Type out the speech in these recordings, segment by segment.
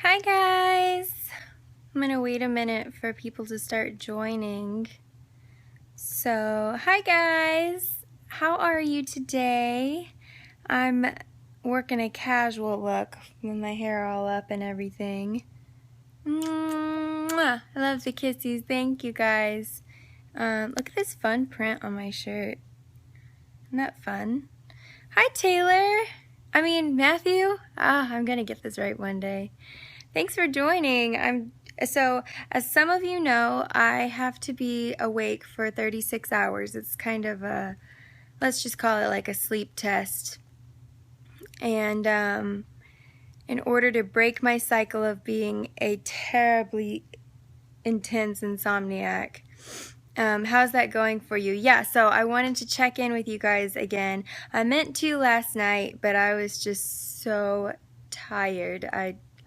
Hi guys! I'm gonna wait a minute for people to start joining. So, hi guys! How are you today? I'm working a casual look with my hair all up and everything. Mwah! I love the kissies. Thank you guys. Look at this fun print on my shirt. Isn't that fun? Hi Taylor! Matthew? I'm gonna get this right one day. Thanks for joining. So, as some of you know, I have to be awake for 36 hours. It's kind of let's just call it like a sleep test. And in order to break my cycle of being a terribly intense insomniac, how's that going for you? Yeah, so I wanted to check in with you guys again. I meant to last night, but I was just so tired.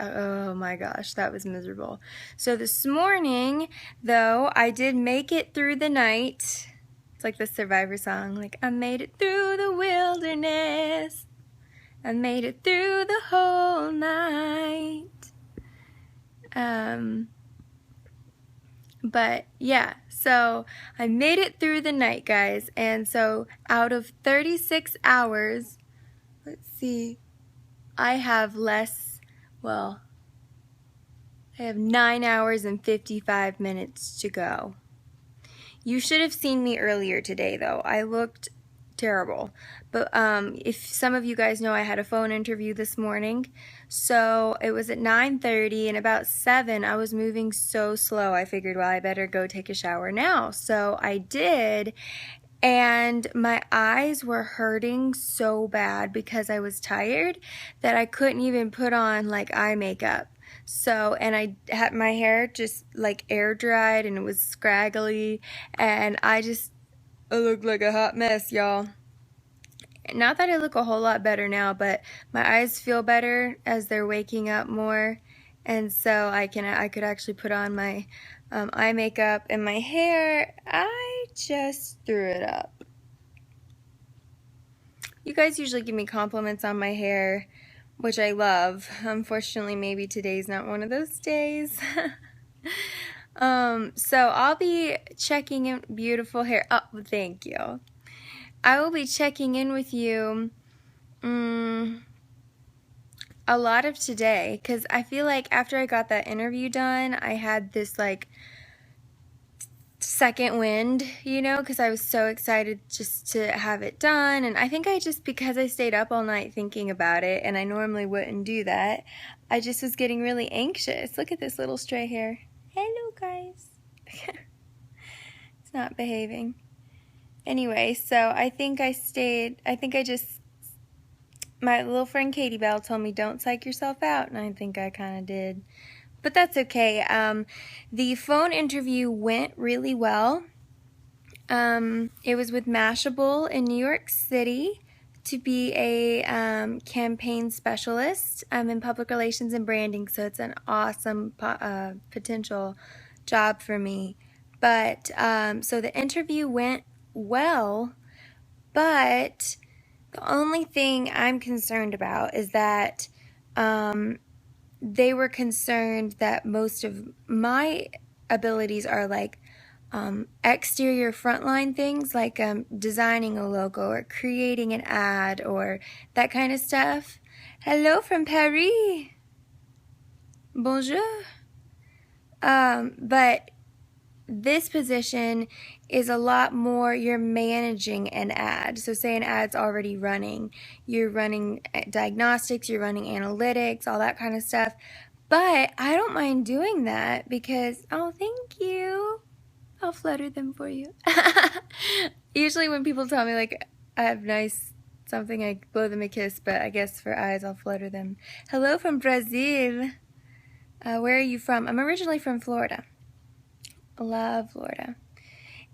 Oh my gosh, that was miserable. So this morning, though, I did make it through the night. It's like the Survivor song, like, I made it through the wilderness. I made it through the whole night. But yeah, so I made it through the night, guys. And so out of 36 hours, let's see, I have I have 9 hours and 55 minutes to go. You should have seen me earlier today, though. I looked terrible. But if some of you guys know, I had a phone interview this morning. So it was at 9:30, and about 7, I was moving so slow. I figured, well, I better go take a shower now. So I did. And my eyes were hurting so bad because I was tired that I couldn't even put on like eye makeup. So, and I had my hair just like air dried and it was scraggly, and I looked like a hot mess, y'all. Not that I look a whole lot better now, but my eyes feel better as they're waking up more, and so I could actually put on my eye makeup. And my hair, I just threw it up. You guys usually give me compliments on my hair, which I love. Unfortunately, maybe today's not one of those days. So I'll be checking in. Beautiful hair. Oh, thank you. I will be checking in with you a lot of today, because I feel like after I got that interview done, I had this like second wind, because I was so excited just to have it done. And I think because I stayed up all night thinking about it, and I normally wouldn't do that, I just was getting really anxious. Look at this little stray hair. Hello, guys. It's not behaving. Anyway, so my little friend Katie Bell told me, don't psych yourself out, and I think I kind of did. But that's okay. The phone interview went really well. It was with Mashable in New York City to be a campaign specialist in public relations and branding, so it's an awesome potential job for me. But so the interview went well, but the only thing I'm concerned about is that they were concerned that most of my abilities are like exterior frontline things, like designing a logo or creating an ad or that kind of stuff. Hello from Paris. Bonjour. But this position is a lot more, you're managing an ad. So say an ad's already running. You're running diagnostics, you're running analytics, all that kind of stuff. But I don't mind doing that because, oh, thank you. I'll flutter them for you. Usually when people tell me like I have nice something, I blow them a kiss, but I guess for eyes I'll flutter them. Hello from Brazil. Where are you from? I'm originally from Florida. Love Florida.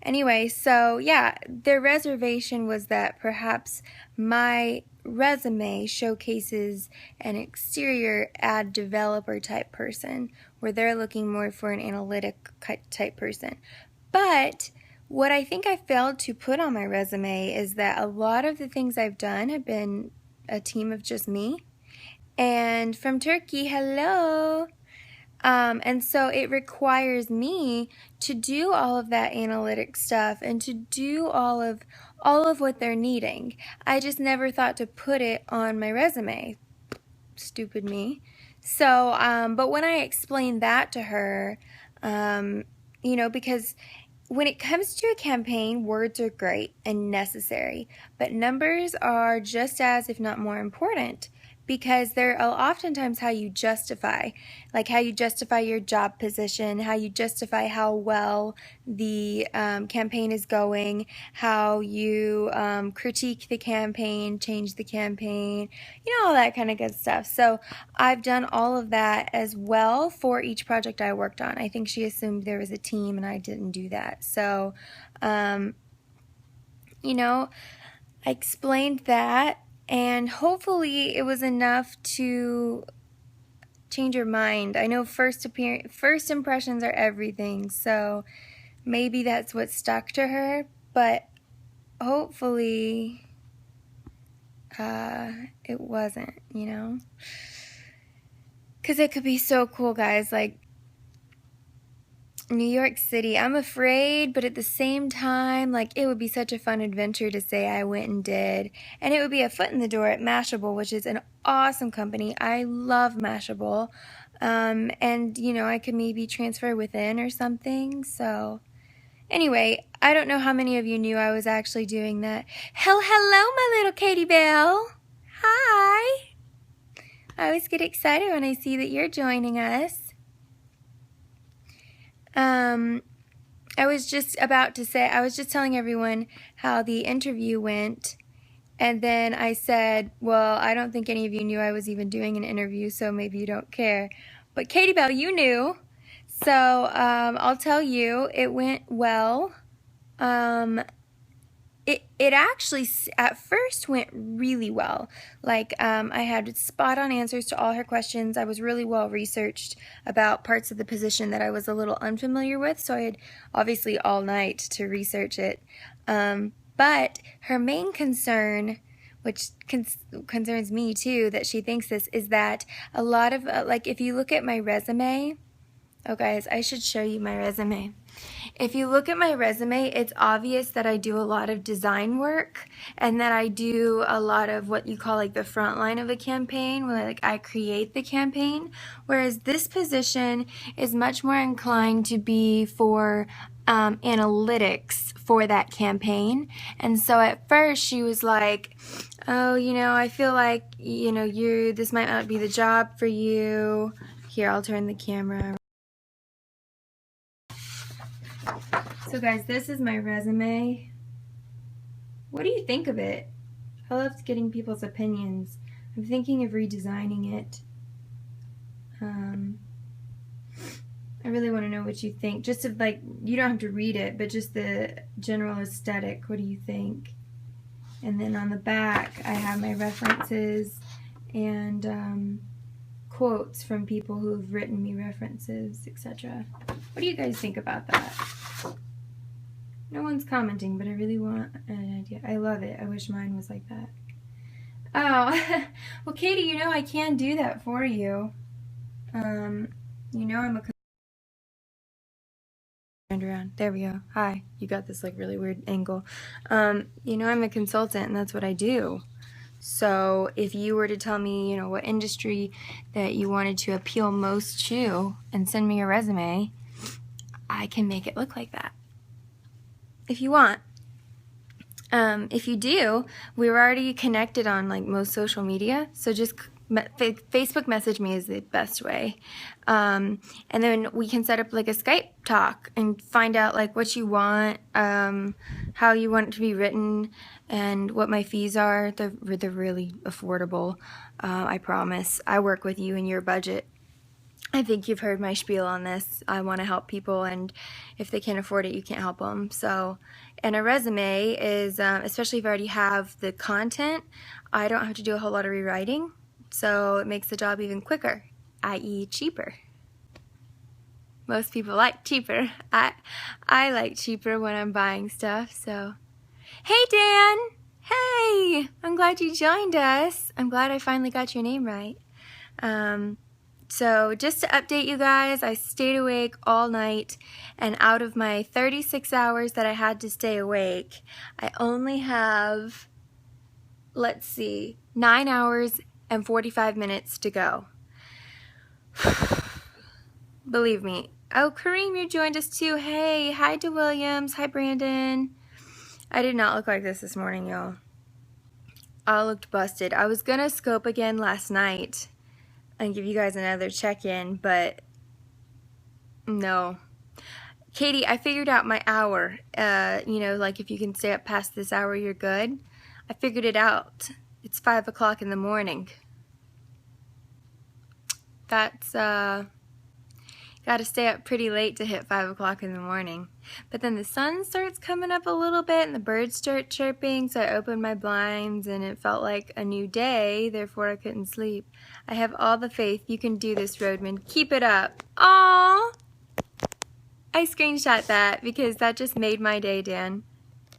Anyway, so yeah, their reservation was that perhaps my resume showcases an exterior ad developer type person, where they're looking more for an analytic type person. But what I think I failed to put on my resume is that a lot of the things I've done have been a team of just me. and from Turkey, hello. And so it requires me to do all of that analytic stuff and to do all of what they're needing. I just never thought to put it on my resume. Stupid me. So, but when I explained that to her, because when it comes to a campaign, words are great and necessary, but numbers are just as, if not more important, because they're oftentimes how you justify, like how you justify your job position, how you justify how well the campaign is going, how you critique the campaign, change the campaign, all that kind of good stuff. So I've done all of that as well for each project I worked on. I think she assumed there was a team and I didn't do that. So, I explained that, and hopefully it was enough to change her mind. I know first impressions are everything, so maybe that's what stuck to her, but hopefully it wasn't, because it could be so cool, guys. Like, New York City, I'm afraid, but at the same time, like, it would be such a fun adventure to say I went and did. And it would be a foot in the door at Mashable, which is an awesome company. I love Mashable. And, I could maybe transfer within or something. So, anyway, I don't know how many of you knew I was actually doing that. Hello, my little Katie Bell. Hi. I always get excited when I see that you're joining us. I was just telling everyone how the interview went, and then I said, well, I don't think any of you knew I was even doing an interview, so maybe you don't care. But Katie Bell, you knew. So I'll tell you, it went well. It actually at first went really well. Like, I had spot on answers to all her questions. I was really well researched about parts of the position that I was a little unfamiliar with, so I had obviously all night to research it. But her main concern, which concerns me too, that she thinks this, is that a lot of, if you look at my resume, oh guys, I should show you my resume. If you look at my resume, it's obvious that I do a lot of design work and that I do a lot of what you call like the front line of a campaign, where like I create the campaign, whereas this position is much more inclined to be for analytics for that campaign. And so at first she was like, oh, I feel like, this might not be the job for you. Here, I'll turn the camera. So guys, this is my resume. What do you think of it? I love getting people's opinions. I'm thinking of redesigning it. I really want to know what you think. Just you don't have to read it, but just the general aesthetic. What do you think? And then on the back, I have my references and quotes from people who have written me references, etc. What do you guys think about that? No one's commenting, but I really want an idea. I love it. I wish mine was like that. Oh, well, Katie, I can do that for you. I'm a... around. There we go. Hi. You got this really weird angle. I'm a consultant, and that's what I do. So if you were to tell me, what industry that you wanted to appeal most to and send me a resume, I can make it look like that. If you want. If you do, we're already connected on most social media, so just Facebook message me is the best way. And then we can set up a Skype talk and find out what you want, how you want it to be written, and what my fees are. They're really affordable, I promise. I work with you and your budget. I think you've heard my spiel on this. I want to help people, and if they can't afford it, you can't help them. So, and a resume is, especially if I already have the content, I don't have to do a whole lot of rewriting, so it makes the job even quicker, i.e. cheaper. Most people like cheaper. I like cheaper when I'm buying stuff, so. Hey, Dan! Hey! I'm glad you joined us. I'm glad I finally got your name right. So just to update you guys, I stayed awake all night, and out of my 36 hours that I had to stay awake, I only have, let's see, 9 hours and 45 minutes to go. Believe me. Oh, Kareem, you joined us too. Hey, hi to Williams. Hi, Brandon. I did not look like this morning, y'all. I looked busted. I was gonna scope again last night and give you guys another check-in, but no. Katie, I figured out my hour. You know, like if you can stay up past this hour, you're good. I figured it out. It's 5 o'clock in the morning. That's, gotta stay up pretty late to hit 5 o'clock in the morning. But then the sun starts coming up a little bit and the birds start chirping, so I opened my blinds and it felt like a new day, therefore I couldn't sleep. I have all the faith. You can do this, Roadman. Keep it up. Aww! I screenshot that because that just made my day, Dan.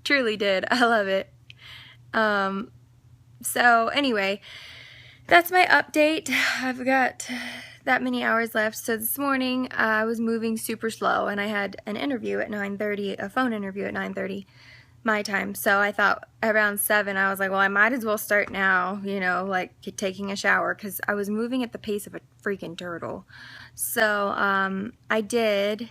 Truly did. I love it. So anyway, that's my update. I've got that many hours left. So this morning I was moving super slow and I had an interview at 9:30, a phone interview at 9:30 my time. So I thought around 7 I was like, well, I might as well start now, you know, like taking a shower, because I was moving at the pace of a freaking turtle. So I did,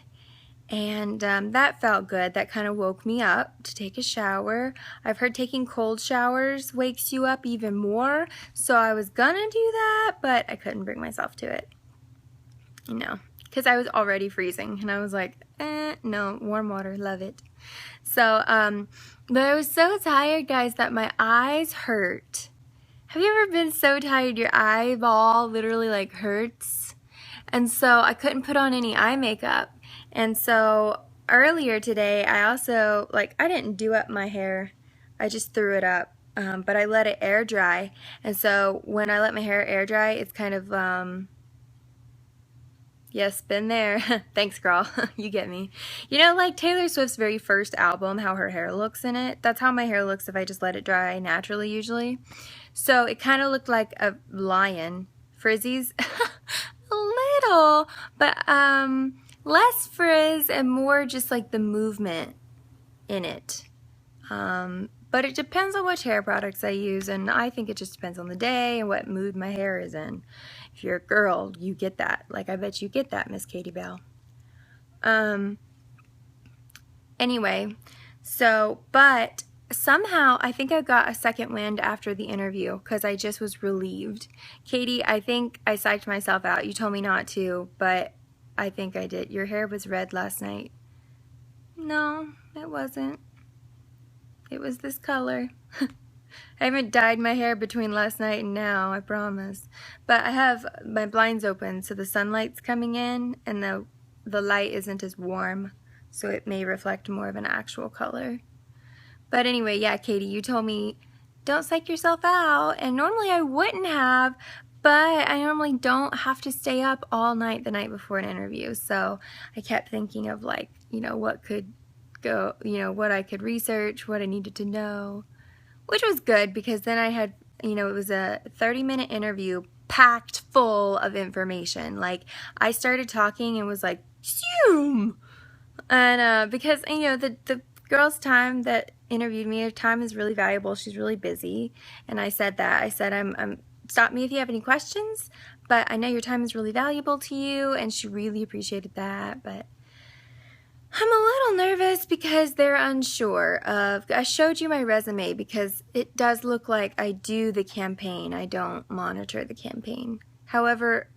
and that felt good. That kind of woke me up to take a shower. I've heard taking cold showers wakes you up even more, so I was gonna do that, but I couldn't bring myself to it. You know, because I was already freezing, and I was like, no, warm water, love it. So, but I was so tired, guys, that my eyes hurt. Have you ever been so tired your eyeball literally like hurts? And so I couldn't put on any eye makeup. And so earlier today, I also, like, I didn't do up my hair. I just threw it up, but I let it air dry. And so when I let my hair air dry, it's kind of, yes, been there. Thanks, girl. You get me. You know, like Taylor Swift's very first album, how her hair looks in it. That's how my hair looks if I just let it dry naturally, usually. So it kind of looked like a lion. Frizzies. A little, but less frizz and more just like the movement in it. But it depends on which hair products I use, and I think it just depends on the day and what mood my hair is in. If you're a girl, you get that. Like, I bet you get that, Miss Katie Bell. Anyway, so, but somehow I think I got a second wind after the interview because I just was relieved. Katie, I think I psyched myself out. You told me not to, but I think I did. Your hair was red last night. No, it wasn't. It was this color. I haven't dyed my hair between last night and now, I promise. But I have my blinds open, so the sunlight's coming in and the light isn't as warm, so it may reflect more of an actual color. But anyway, yeah, Katie, you told me don't psych yourself out, and normally I wouldn't have, but I normally don't have to stay up all night the night before an interview. So I kept thinking of, like, you know, what could go, you know, what I could research, what I needed to know, which was good because then I had, you know, it was a 30-minute interview packed full of information. Like, I started talking and was like, zoom! And because, you know, the girl's time that interviewed me, her time is really valuable. She's really busy. And I said that. I said, I'm stop me if you have any questions, but I know your time is really valuable to you. And she really appreciated that. But I'm a little nervous because they're unsure of, I showed you my resume because it does look like I do the campaign. I don't monitor the campaign. However,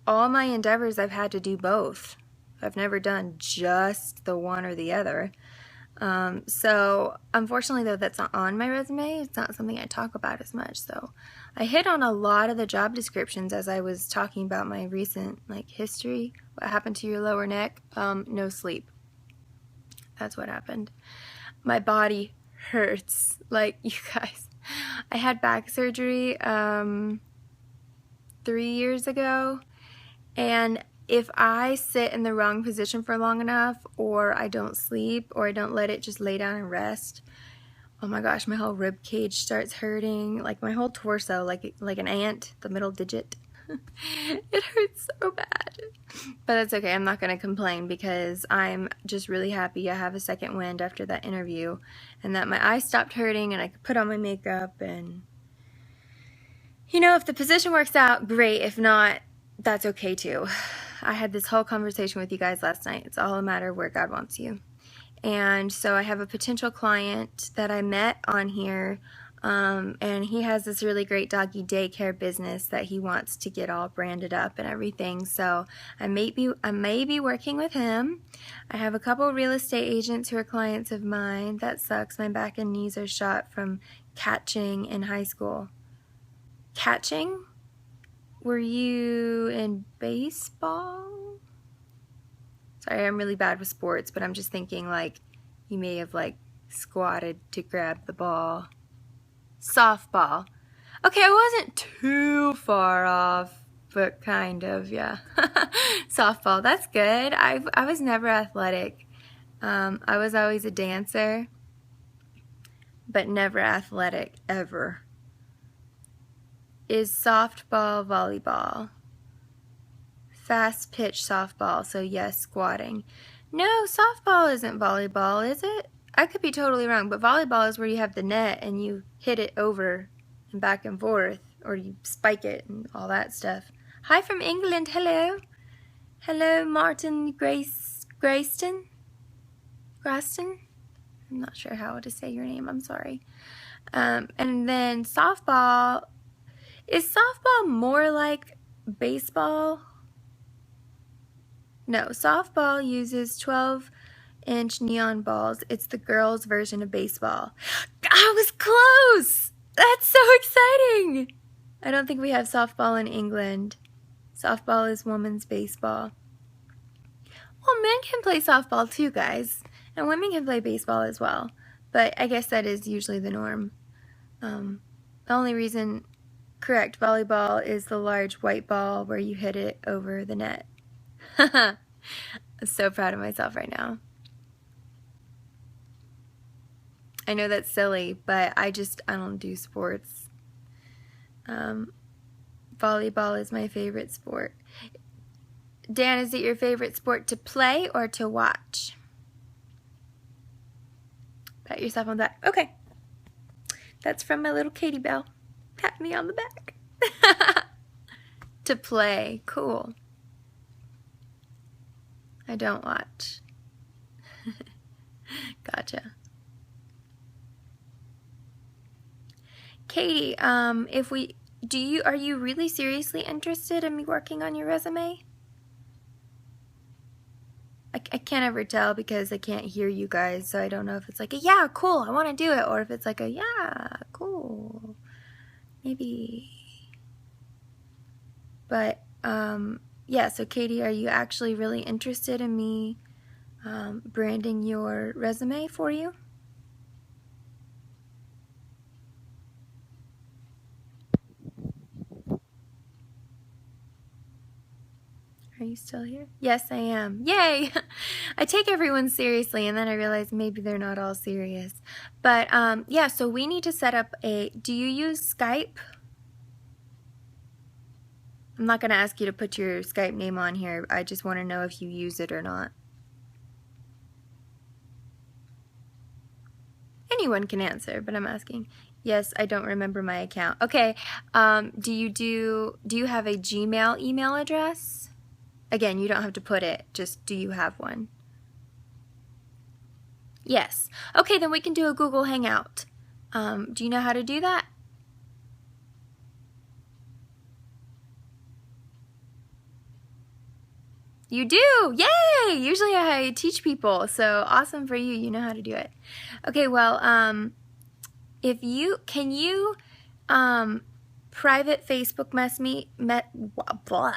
all my endeavors I've had to do both. I've never done just the one or the other. So unfortunately though, that's not on my resume. It's not something I talk about as much. So I hit on a lot of the job descriptions as I was talking about my recent, like, history. What happened to your lower neck? No sleep. That's what happened. My body hurts. Like, you guys, I had back surgery 3 years ago, and if I sit in the wrong position for long enough, or I don't sleep, or I don't let it just lay down and rest, oh my gosh, my whole rib cage starts hurting, like my whole torso, like an ant, the middle digit. It hurts so bad. But that's okay. I'm not going to complain because I'm just really happy I have a second wind after that interview and that my eyes stopped hurting and I could put on my makeup. And, you know, if the position works out, great. If not, that's okay too. I had this whole conversation with you guys last night. It's all a matter of where God wants you. And so I have a potential client that I met on here, and he has this really great doggy daycare business that he wants to get all branded up and everything. So I may be working with him. I have a couple real estate agents who are clients of mine. That sucks. My back and knees are shot from catching in high school. Catching? Were you in baseball? Sorry, I'm really bad with sports, but I'm just thinking like you may have like squatted to grab the ball. Softball. Okay, I wasn't too far off, but kind of, yeah. Softball, that's good. I was never athletic. I was always a dancer, but never athletic, ever. Is softball volleyball? Fast pitch softball, so yes, squatting. No, softball isn't volleyball, is it? I could be totally wrong, but volleyball is where you have the net and you hit it over and back and forth, or you spike it and all that stuff. Hi from England, hello. Hello, Martin Graston? I'm not sure how to say your name, I'm sorry. And then softball, is softball more like baseball? No, softball uses 12-inch neon balls. It's the girls' version of baseball. I was close! That's so exciting! I don't think we have softball in England. Softball is women's baseball. Well, men can play softball too, guys. And women can play baseball as well. But I guess that is usually the norm. The only reason, correct, volleyball is the large white ball where you hit it over the net. I'm so proud of myself right now. I know that's silly, but I don't do sports. Volleyball is my favorite sport. Dan, is it your favorite sport to play or to watch? Pat yourself on the back. Okay. That's from my little Katie Bell. Pat me on the back. To play. Cool. I don't watch. Gotcha. Katie, are you really seriously interested in me working on your resume? I can't ever tell because I can't hear you guys, so I don't know if it's like a yeah, cool, I want to do it, or if it's like a yeah, cool, maybe. But yeah, so Katie, are you actually really interested in me branding your resume for you? Are you still here? Yes, I am. Yay! I take everyone seriously, and then I realize maybe they're not all serious. But yeah, so we need to set up do you use Skype? I'm not going to ask you to put your Skype name on here. I just want to know if you use it or not. Anyone can answer, but I'm asking. Yes, I don't remember my account. Okay, do you have a Gmail email address? Again, you don't have to put it, just do you have one? Yes. Okay, then we can do a Google Hangout. Do you know how to do that? You do! Yay! Usually I teach people, so awesome for you. You know how to do it. Okay, well, can you private Facebook blah.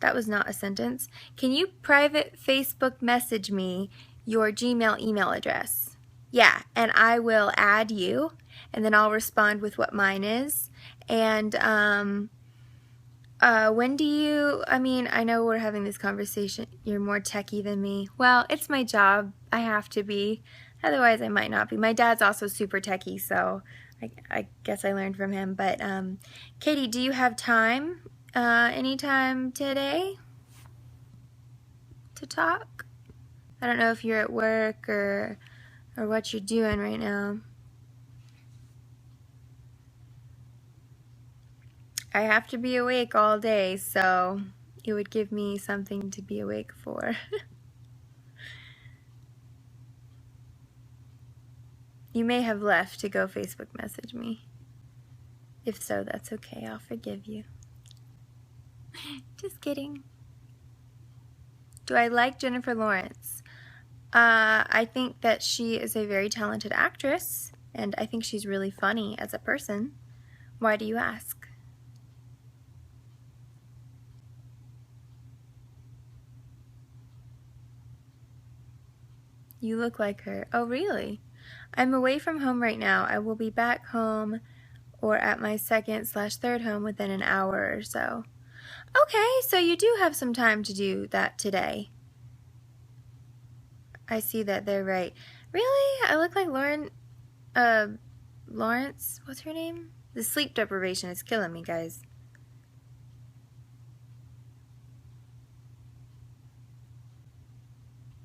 That was not a sentence. Can you private Facebook message me your Gmail email address? Yeah, and I will add you, and then I'll respond with what mine is. And when do you, I know we're having this conversation, you're more techie than me. Well, it's my job. I have to be. Otherwise, I might not be. My dad's also super techie, so I guess I learned from him. But Katie, do you have time Anytime today to talk? I don't know if you're at work or what you're doing right now. I have to be awake all day, so it would give me something to be awake for. You may have left to go Facebook message me. If so, that's okay. I'll forgive you. Just kidding. Do I like Jennifer Lawrence? I think that she is a very talented actress, and I think she's really funny as a person. Why do you ask? You look like her. Oh, really? I'm away from home right now. I will be back home or at my second/third home within an hour or so. Okay, so you do have some time to do that today. I see that they're right. Really? I look like Lawrence? What's her name? The sleep deprivation is killing me, guys.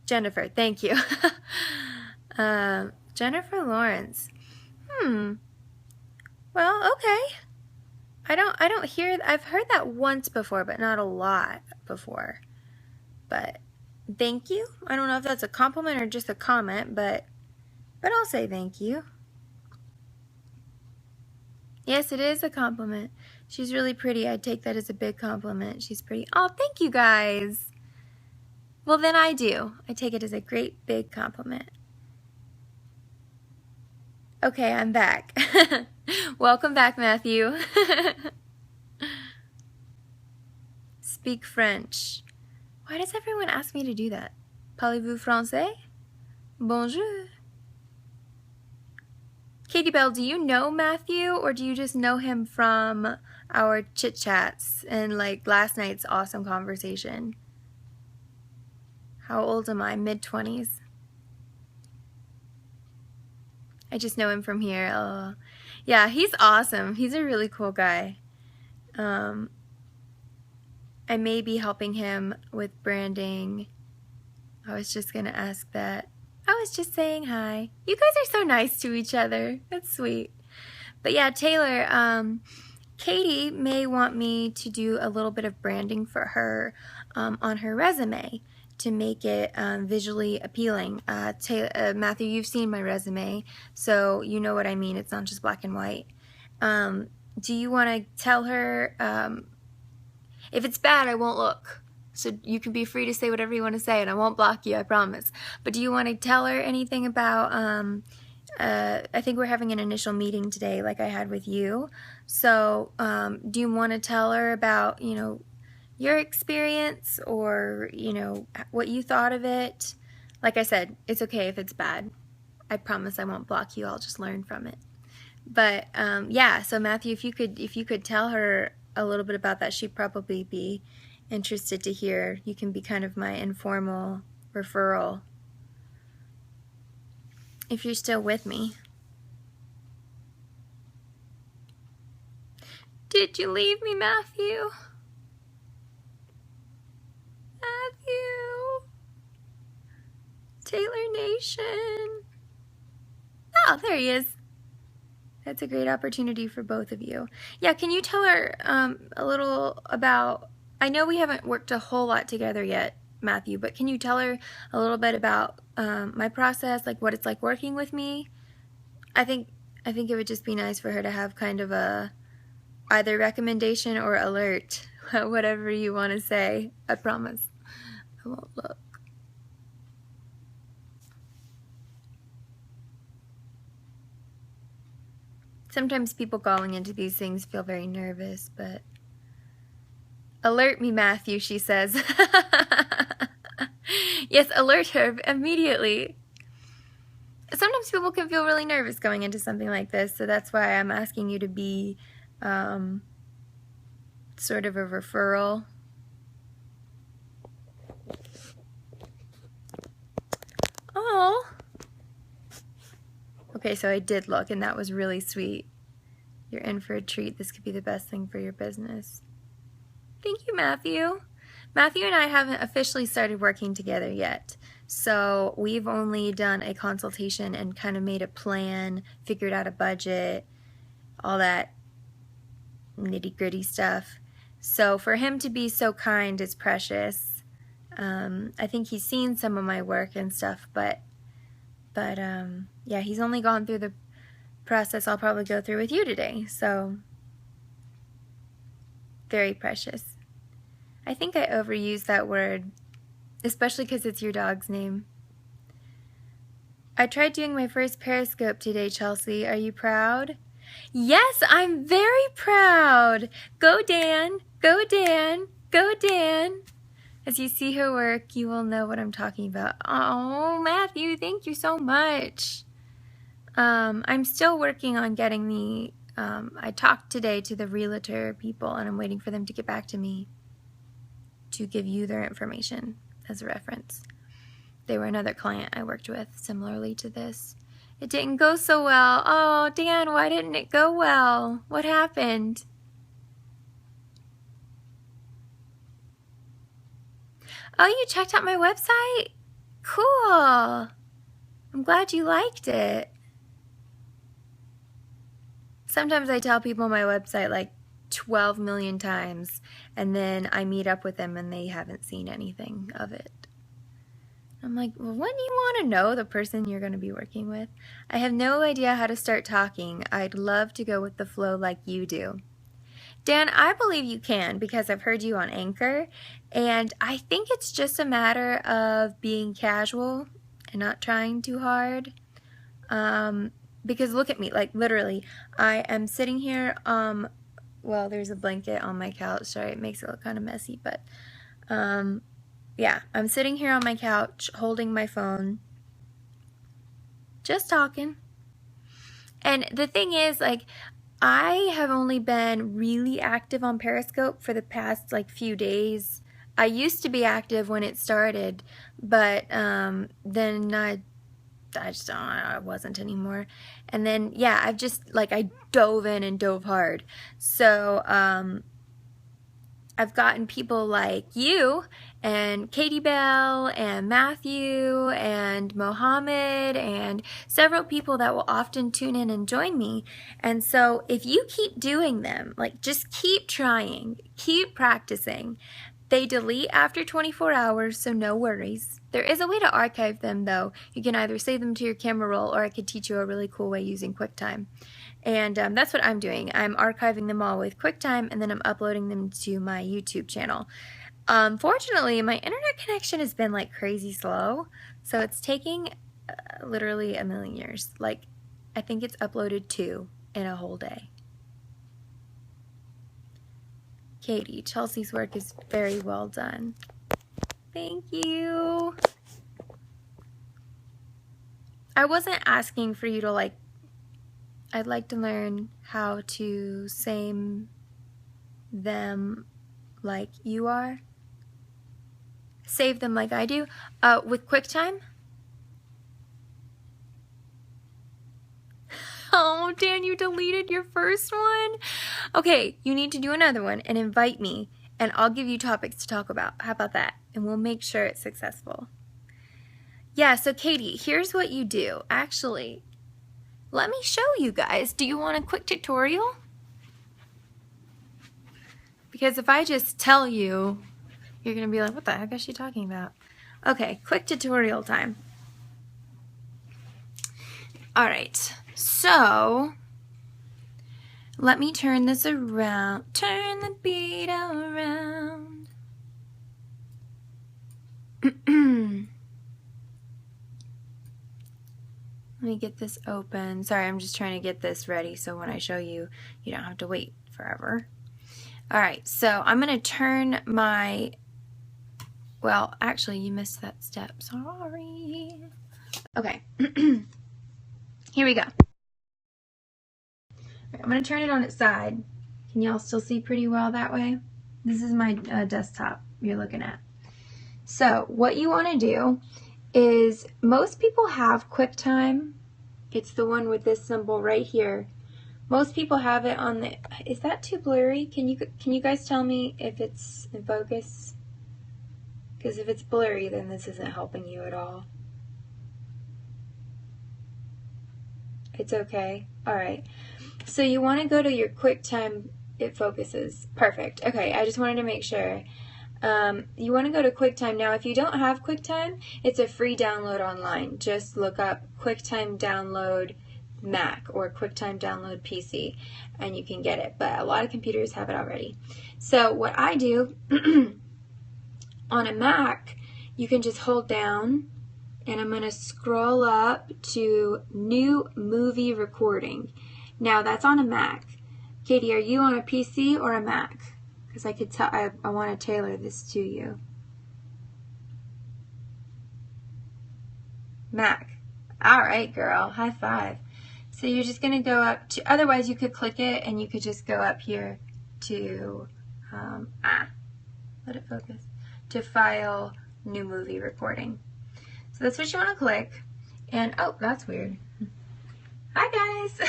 Jennifer, thank you. Jennifer Lawrence. Well, okay. I don't hear, I've heard that once before, but not a lot before. But thank you. I don't know if that's a compliment or just a comment, but I'll say thank you. Yes, it is a compliment. She's really pretty. I'd take that as a big compliment. She's pretty. Oh, thank you guys. Well, then I do. I take it as a great big compliment. Okay, I'm back. Welcome back, Matthew. Speak French. Why does everyone ask me to do that? Parlez-vous français? Bonjour. Katie Bell, do you know Matthew, or do you just know him from our chit-chats and like last night's awesome conversation? How old am I? Mid-20s. I just know him from here. Oh. Yeah, he's awesome. He's a really cool guy. I may be helping him with branding. I was just going to ask that. I was just saying hi. You guys are so nice to each other. That's sweet. But yeah, Taylor, Katie may want me to do a little bit of branding for her on her resume to make it visually appealing. Matthew, you've seen my resume, so you know what I mean. It's not just black and white. Do you want to tell her? If it's bad, I won't look. So you can be free to say whatever you want to say, and I won't block you, I promise. But do you want to tell her anything about, I think we're having an initial meeting today like I had with you. So do you want to tell her about, you know, your experience or, you know, what you thought of it? Like I said, it's okay if it's bad. I promise I won't block you. I'll just learn from it. But yeah, so Matthew, if you could tell her a little bit about that, she'd probably be interested to hear. You can be kind of my informal referral if you're still with me. Did you leave me, Matthew? Matthew? Taylor Nation? Oh, there he is. That's a great opportunity for both of you. Yeah, can you tell her a little about, I know we haven't worked a whole lot together yet, Matthew, but can you tell her a little bit about my process, like what it's like working with me? I think it would just be nice for her to have kind of a either recommendation or alert, whatever you want to say. I promise I won't look. Sometimes people calling into these things feel very nervous, but alert me, Matthew, she says. Yes, alert her immediately. Sometimes people can feel really nervous going into something like this, so that's why I'm asking you to be sort of a referral. Oh. Okay, so I did look, and that was really sweet. You're in for a treat. This could be the best thing for your business. Thank you, Matthew. Matthew and I haven't officially started working together yet. So we've only done a consultation and kind of made a plan, figured out a budget, all that nitty-gritty stuff. So for him to be so kind is precious. I think he's seen some of my work and stuff, but yeah, he's only gone through the process I'll probably go through with you today. So very precious. I think I overused that word, especially because it's your dog's name. I tried doing my first Periscope today, Chelsea. Are you proud? Yes, I'm very proud. Go Dan, go Dan, go Dan. As you see her work, you will know what I'm talking about. Oh, Matthew, thank you so much. I'm still working on getting the, I talked today to the realtor people and I'm waiting for them to get back to me to give you their information as a reference. They were another client I worked with similarly to this. It didn't go so well. Oh, Dan, why didn't it go well? What happened? Oh, you checked out my website? Cool. I'm glad you liked it. Sometimes I tell people my website like 12 million times, and then I meet up with them and they haven't seen anything of it. I'm like, well, wouldn't you want to know the person you're going to be working with? I have no idea how to start talking. I'd love to go with the flow like you do. Dan, I believe you can because I've heard you on Anchor, and I think it's just a matter of being casual and not trying too hard. Because look at me, like literally, I am sitting here, well, there's a blanket on my couch. Sorry, it makes it look kind of messy, but yeah, I'm sitting here on my couch holding my phone, just talking. And the thing is, like, I have only been really active on Periscope for the past like few days. I used to be active when it started, but then I just don't know, I wasn't anymore. And then yeah, I've just like I dove in and dove hard. So I've gotten people like you and Katie Bell and Matthew and Mohammed and several people that will often tune in and join me. And so if you keep doing them, like just keep trying, keep practicing. They delete after 24 hours, so no worries. There is a way to archive them though. You can either save them to your camera roll or I could teach you a really cool way using QuickTime. And that's what I'm doing. I'm archiving them all with QuickTime and then I'm uploading them to my YouTube channel. Fortunately, my internet connection has been like crazy slow, so it's taking literally a million years. Like, I think it's uploaded 2 in a whole day. Katie, Chelsea's work is very well done. Thank you. I wasn't asking for you to like, I'd like to learn how to same them like you are. Save them like I do. With QuickTime. Oh, Dan, you deleted your first one? Okay, you need to do another one and invite me, and I'll give you topics to talk about. How about that? And we'll make sure it's successful. Yeah, so Katie, here's what you do. Actually, let me show you guys. Do you want a quick tutorial? Because if I just tell you, you're going to be like, what the heck is she talking about? Okay, quick tutorial time. All right, so let me turn this around. Turn the beat around. Let me get this open. Sorry, I'm just trying to get this ready so when I show you, you don't have to wait forever. All right, so I'm going to turn my, well, actually, you missed that step. Sorry. Okay. Here we go. I'm going to turn it on its side. Can y'all still see pretty well that way? This is my desktop you're looking at. So what you want to do is, most people have QuickTime. It's the one with this symbol right here. Most people have it on the, is that too blurry? Can you guys tell me if it's in focus? Because if it's blurry, then this isn't helping you at all. It's okay? Alright. So you want to go to your QuickTime, it focuses. Perfect. Okay, I just wanted to make sure. You want to go to QuickTime. Now, if you don't have QuickTime, it's a free download online. Just look up QuickTime Download Mac or QuickTime Download PC and you can get it. But a lot of computers have it already. So what I do on a Mac, you can just hold down and I'm going to scroll up to New Movie Recording. Now that's on a Mac. Katie, are you on a PC or a Mac? Because I could tell, I want to tailor this to you. Mac. All right, girl. High five. So you're just going to go up to, otherwise you could click it and you could just go up here to, let it focus, to File, New Movie Recording. So that's what you want to click. And, oh, that's weird. Hi, guys.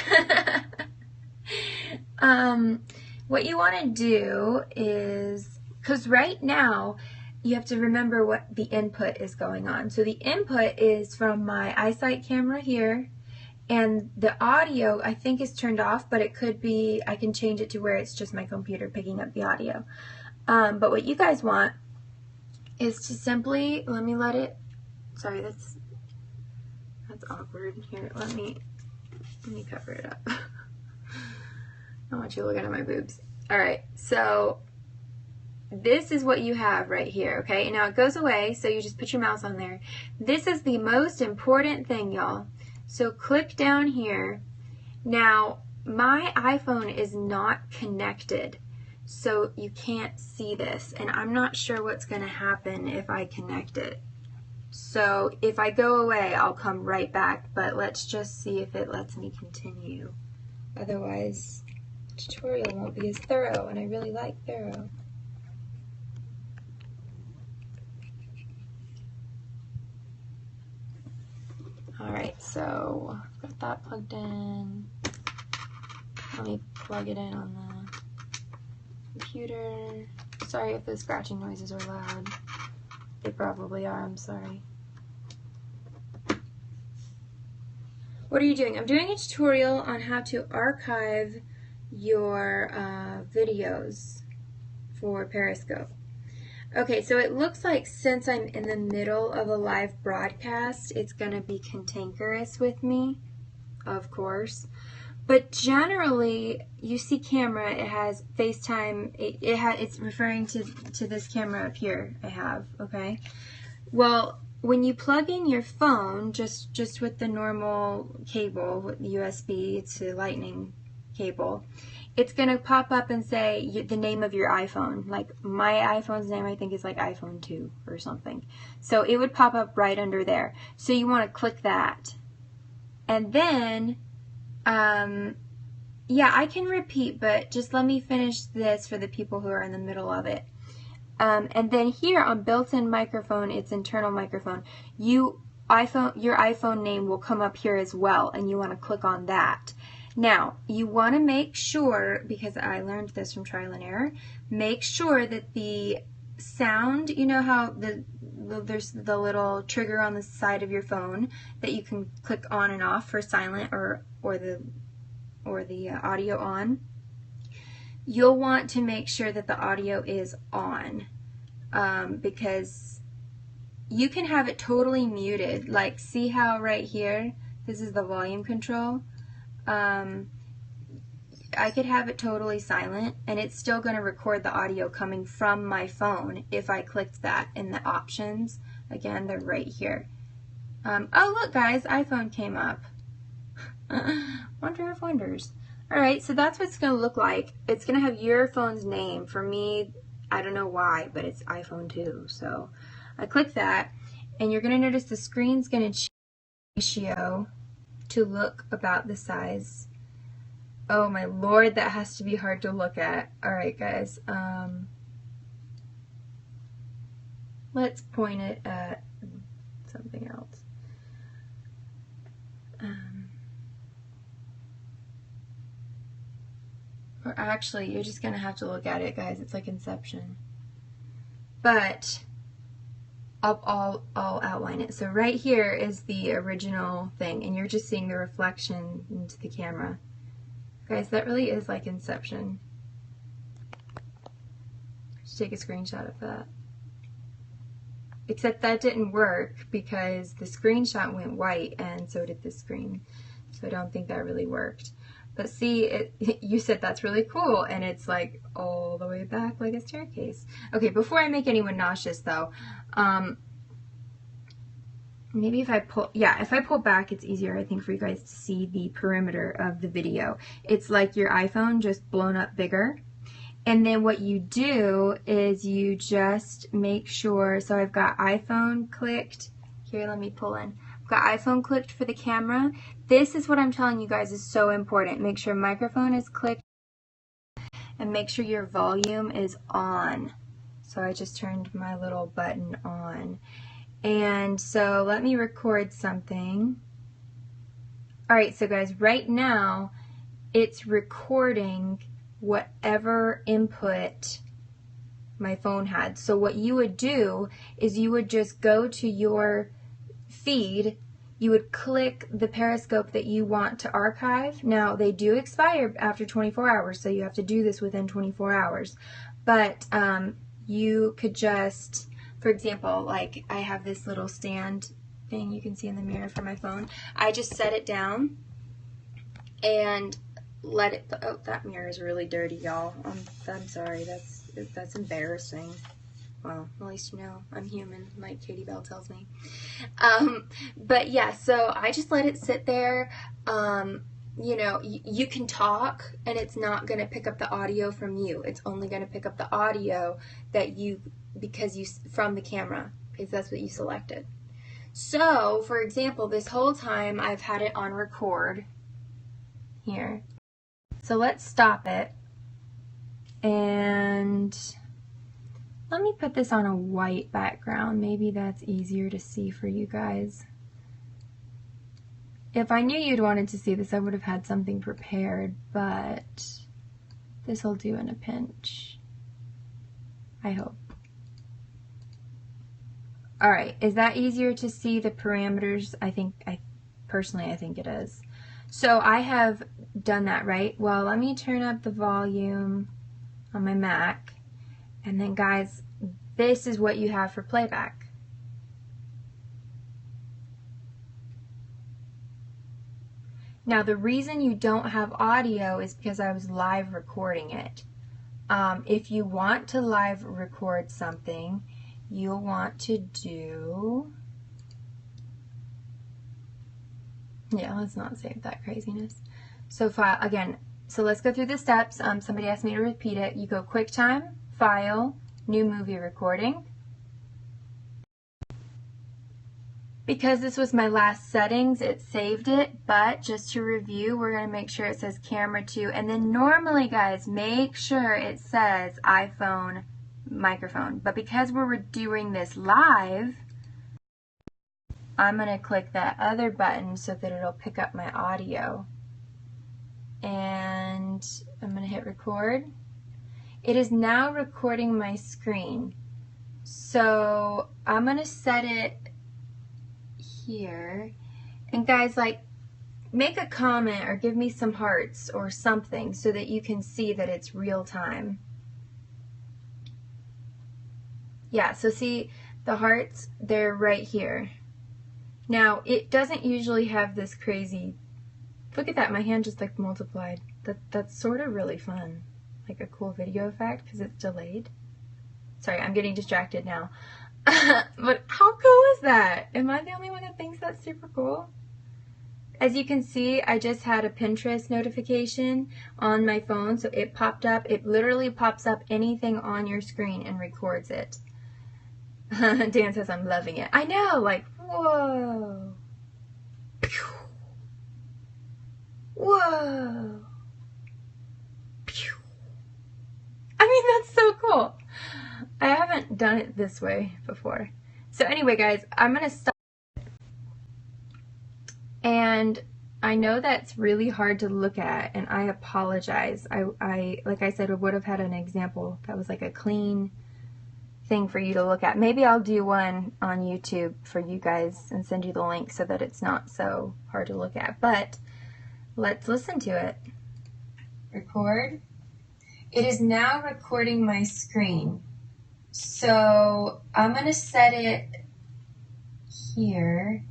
What you want to do is, because right now you have to remember what the input is going on. So the input is from my iSight camera here, and the audio I think is turned off, but it could be, I can change it to where it's just my computer picking up the audio. But what you guys want is to simply, let it, sorry, that's awkward. Here, let me cover it up. I don't want you looking at my boobs. All right, so this is what you have right here, okay? Now it goes away, so you just put your mouse on there. This is the most important thing, y'all. So click down here. Now, my iPhone is not connected, so you can't see this, and I'm not sure what's going to happen if I connect it. So if I go away, I'll come right back, but let's just see if it lets me continue. Otherwise, the tutorial won't be as thorough, and I really like thorough. Alright, so I've got that plugged in. Let me plug it in on the computer. Sorry if the scratching noises are loud. They probably are, I'm sorry. What are you doing? I'm doing a tutorial on how to archive your videos for Periscope. Okay, so it looks like since I'm in the middle of a live broadcast, it's going to be cantankerous with me, of course. But generally, you see camera, it has FaceTime, it's referring to this camera up here I have, okay? Well, when you plug in your phone, just with the normal cable, with the USB to Lightning cable, it's going to pop up and say the name of your iPhone. Like my iPhone's name, I think, is like iPhone 2 or something. So it would pop up right under there. So you want to click that. And then, yeah, I can repeat, but just let me finish this for the people who are in the middle of it. And then here on built-in microphone, it's internal microphone. Your iPhone name will come up here as well, and you want to click on that. Now, you want to make sure, because I learned this from trial and error, make sure that the sound, you know how there's the little trigger on the side of your phone that you can click on and off for silent or the audio on. You'll want to make sure that the audio is on, because you can have it totally muted. Like, see how right here, this is the volume control. I could have it totally silent and it's still going to record the audio coming from my phone if I clicked that in the options. Again, they're right here. Oh, look, guys, iPhone came up. Wonder of wonders. Alright, so that's what it's going to look like. It's going to have your phone's name. For me, I don't know why, but it's iPhone 2. So I click that, and you're going to notice the screen's going to change ratio to look about the size. Oh my lord, that has to be hard to look at. Alright, guys. Let's point it at something else. Or actually, you're just gonna have to look at it, guys. It's like Inception. But I'll outline it. So right here is the original thing, and you're just seeing the reflection into the camera. Guys, that really is like Inception. Just take a screenshot of that. Except that didn't work because the screenshot went white and so did the screen. So I don't think that really worked. But see, you said that's really cool, and it's like all the way back like a staircase. Okay, before I make anyone nauseous though, maybe if I pull, yeah, if I pull back, it's easier, I think, for you guys to see the perimeter of the video. It's like your iPhone just blown up bigger. And then what you do is you just make sure, so I've got iPhone clicked. Here, let me pull in. I've got iPhone clicked for the camera. This is what I'm telling you guys is so important. Make sure microphone is clicked and make sure your volume is on. So I just turned my little button on. And so let me record something. All right, so guys, right now it's recording whatever input my phone had. So what you would do is you would just go to your feed, you would click the Periscope that you want to archive. Now they do expire after 24 hours, so you have to do this within 24 hours. But you could just, for example, like I have this little stand thing you can see in the mirror for my phone. I just set it down and let it, oh, that mirror is really dirty, y'all. I'm sorry, that's embarrassing. Well, at least you know I'm human, like Katie Bell tells me. But yeah, so I just let it sit there. You know, you can talk and it's not going to pick up the audio from you. It's only going to pick up the audio that from the camera, because that's what you selected. So, for example, this whole time I've had it on record here. So let's stop it, and let me put this on a white background. Maybe that's easier to see for you guys. If I knew you'd wanted to see this, I would have had something prepared, but this will do in a pinch, I hope. All right, is that easier to see the parameters? Personally, I think it is. So I have done that, right? Well, let me turn up the volume on my Mac, and then guys, this is what you have for playback. Now the reason you don't have audio is because I was live recording it. If you want to live record something, you'll want to do, yeah, let's not save that craziness. So file, again, so let's go through the steps. Somebody asked me to repeat it. You go QuickTime, File, New Movie Recording. Because this was my last settings, it saved it, but just to review, we're going to make sure it says Camera 2, and then normally, guys, make sure it says iPhone microphone. But because we're doing this live, I'm going to click that other button so that it'll pick up my audio. And I'm going to hit record. It is now recording my screen. So I'm going to set it here. And guys, like, make a comment or give me some hearts or something so that you can see that it's real time. Yeah, so see the hearts, they're right here. Now, it doesn't usually have this crazy, look at that, my hand just like multiplied. That's sort of really fun, like a cool video effect because it's delayed. Sorry, I'm getting distracted now. But how cool is that? Am I the only one that thinks that's super cool? As you can see, I just had a Pinterest notification on my phone, so it popped up. It literally pops up anything on your screen and records it. Dan says I'm loving it. I know, like, whoa. Whoa. I mean, that's so cool. I haven't done it this way before. So anyway, guys, I'm going to stop. And I know that's really hard to look at, and I apologize. I like I said, I would have had an example that was like a clean thing for you to look at. Maybe I'll do one on YouTube for you guys and send you the link so that it's not so hard to look at. But let's listen to it. Record. It is now recording my screen. So I'm going to set it here.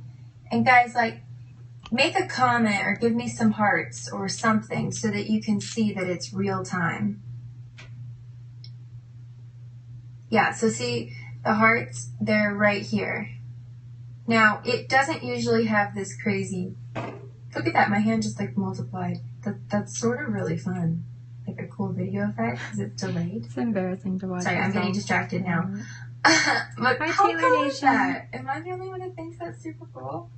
And guys, like, make a comment or give me some hearts or something so that you can see that it's real time. Yeah, so see the hearts, they're right here. Now, it doesn't usually have this crazy, look at that, my hand just like multiplied. That's sort of really fun. Like a cool video effect because it's delayed. It's embarrassing to watch. Sorry, I'm getting distracted now. But Hi, how Taylor cool is Nation. that? Am I the only one that thinks that's super cool?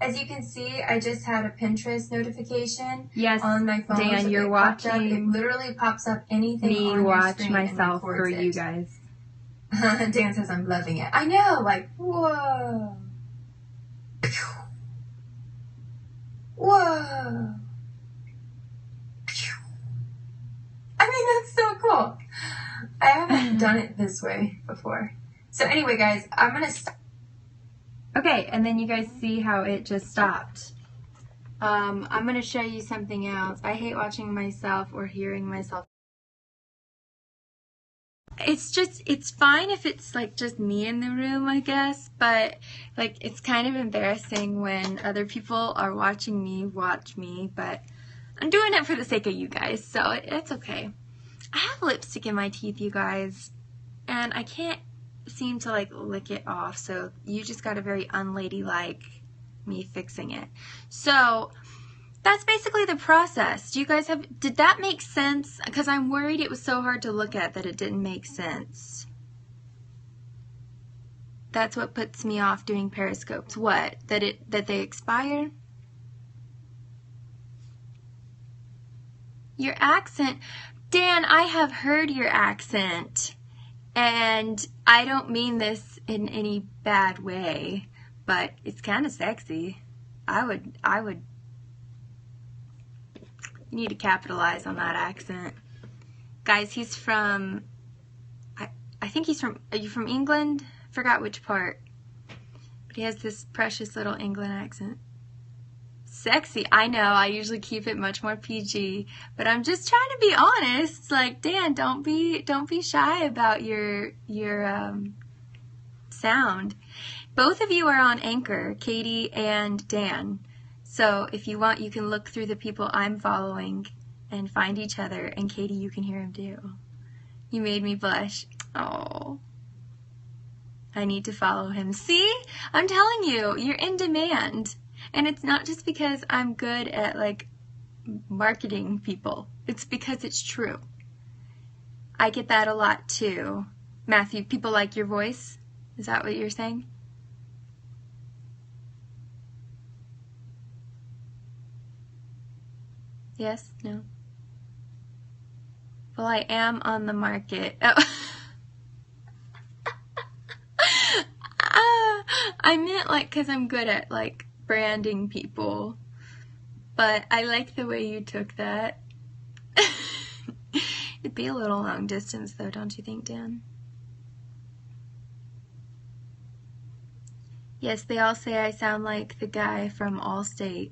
As you can see, I just had a Pinterest notification on my phone. Dan, so you're watching. It literally pops up anything me on watch your screen myself and for records you it. guys. Dan says I'm loving it. I know, like, whoa. Whoa. I mean, that's so cool. I haven't done it this way before. So anyway, guys, I'm going to stop. Okay, and then you guys see how it just stopped. I'm going to show you something else. I hate watching myself or hearing myself. It's fine if it's like just me in the room, I guess, but like it's kind of embarrassing when other people are watching me watch me, but I'm doing it for the sake of you guys, so it's okay. I have lipstick in my teeth, you guys, and I can't seem to like lick it off, so you just got a very unladylike me fixing it. So that's basically the process. Do you guys did that make sense? Because I'm worried it was so hard to look at that it didn't make sense. That's what puts me off doing Periscopes. What? That they expire? Your accent. Dan, I have heard your accent. And I don't mean this in any bad way, but it's kind of sexy. I would You need to capitalize on that accent. Guys, he's from, I think he's from, are you from England? I forgot which part. But he has this precious little England accent. Sexy. I know, I usually keep it much more PG, but I'm just trying to be honest. Like, Dan, don't be shy about your sound. Both of you are on Anchor, Katie and Dan. So if you want, you can look through the people I'm following and find each other. And Katie, you can hear him too. You made me blush. Oh, I need to follow him. See, I'm telling you, you're in demand. And it's not just because I'm good at like marketing people. It's because it's true. I get that a lot too. Matthew, people like your voice? Is that what you're saying? Yes? No? Well, I am on the market. Oh. I meant like because I'm good at like branding people. But I like the way you took that. It'd be a little long distance though, don't you think, Dan? Yes, they all say I sound like the guy from Allstate.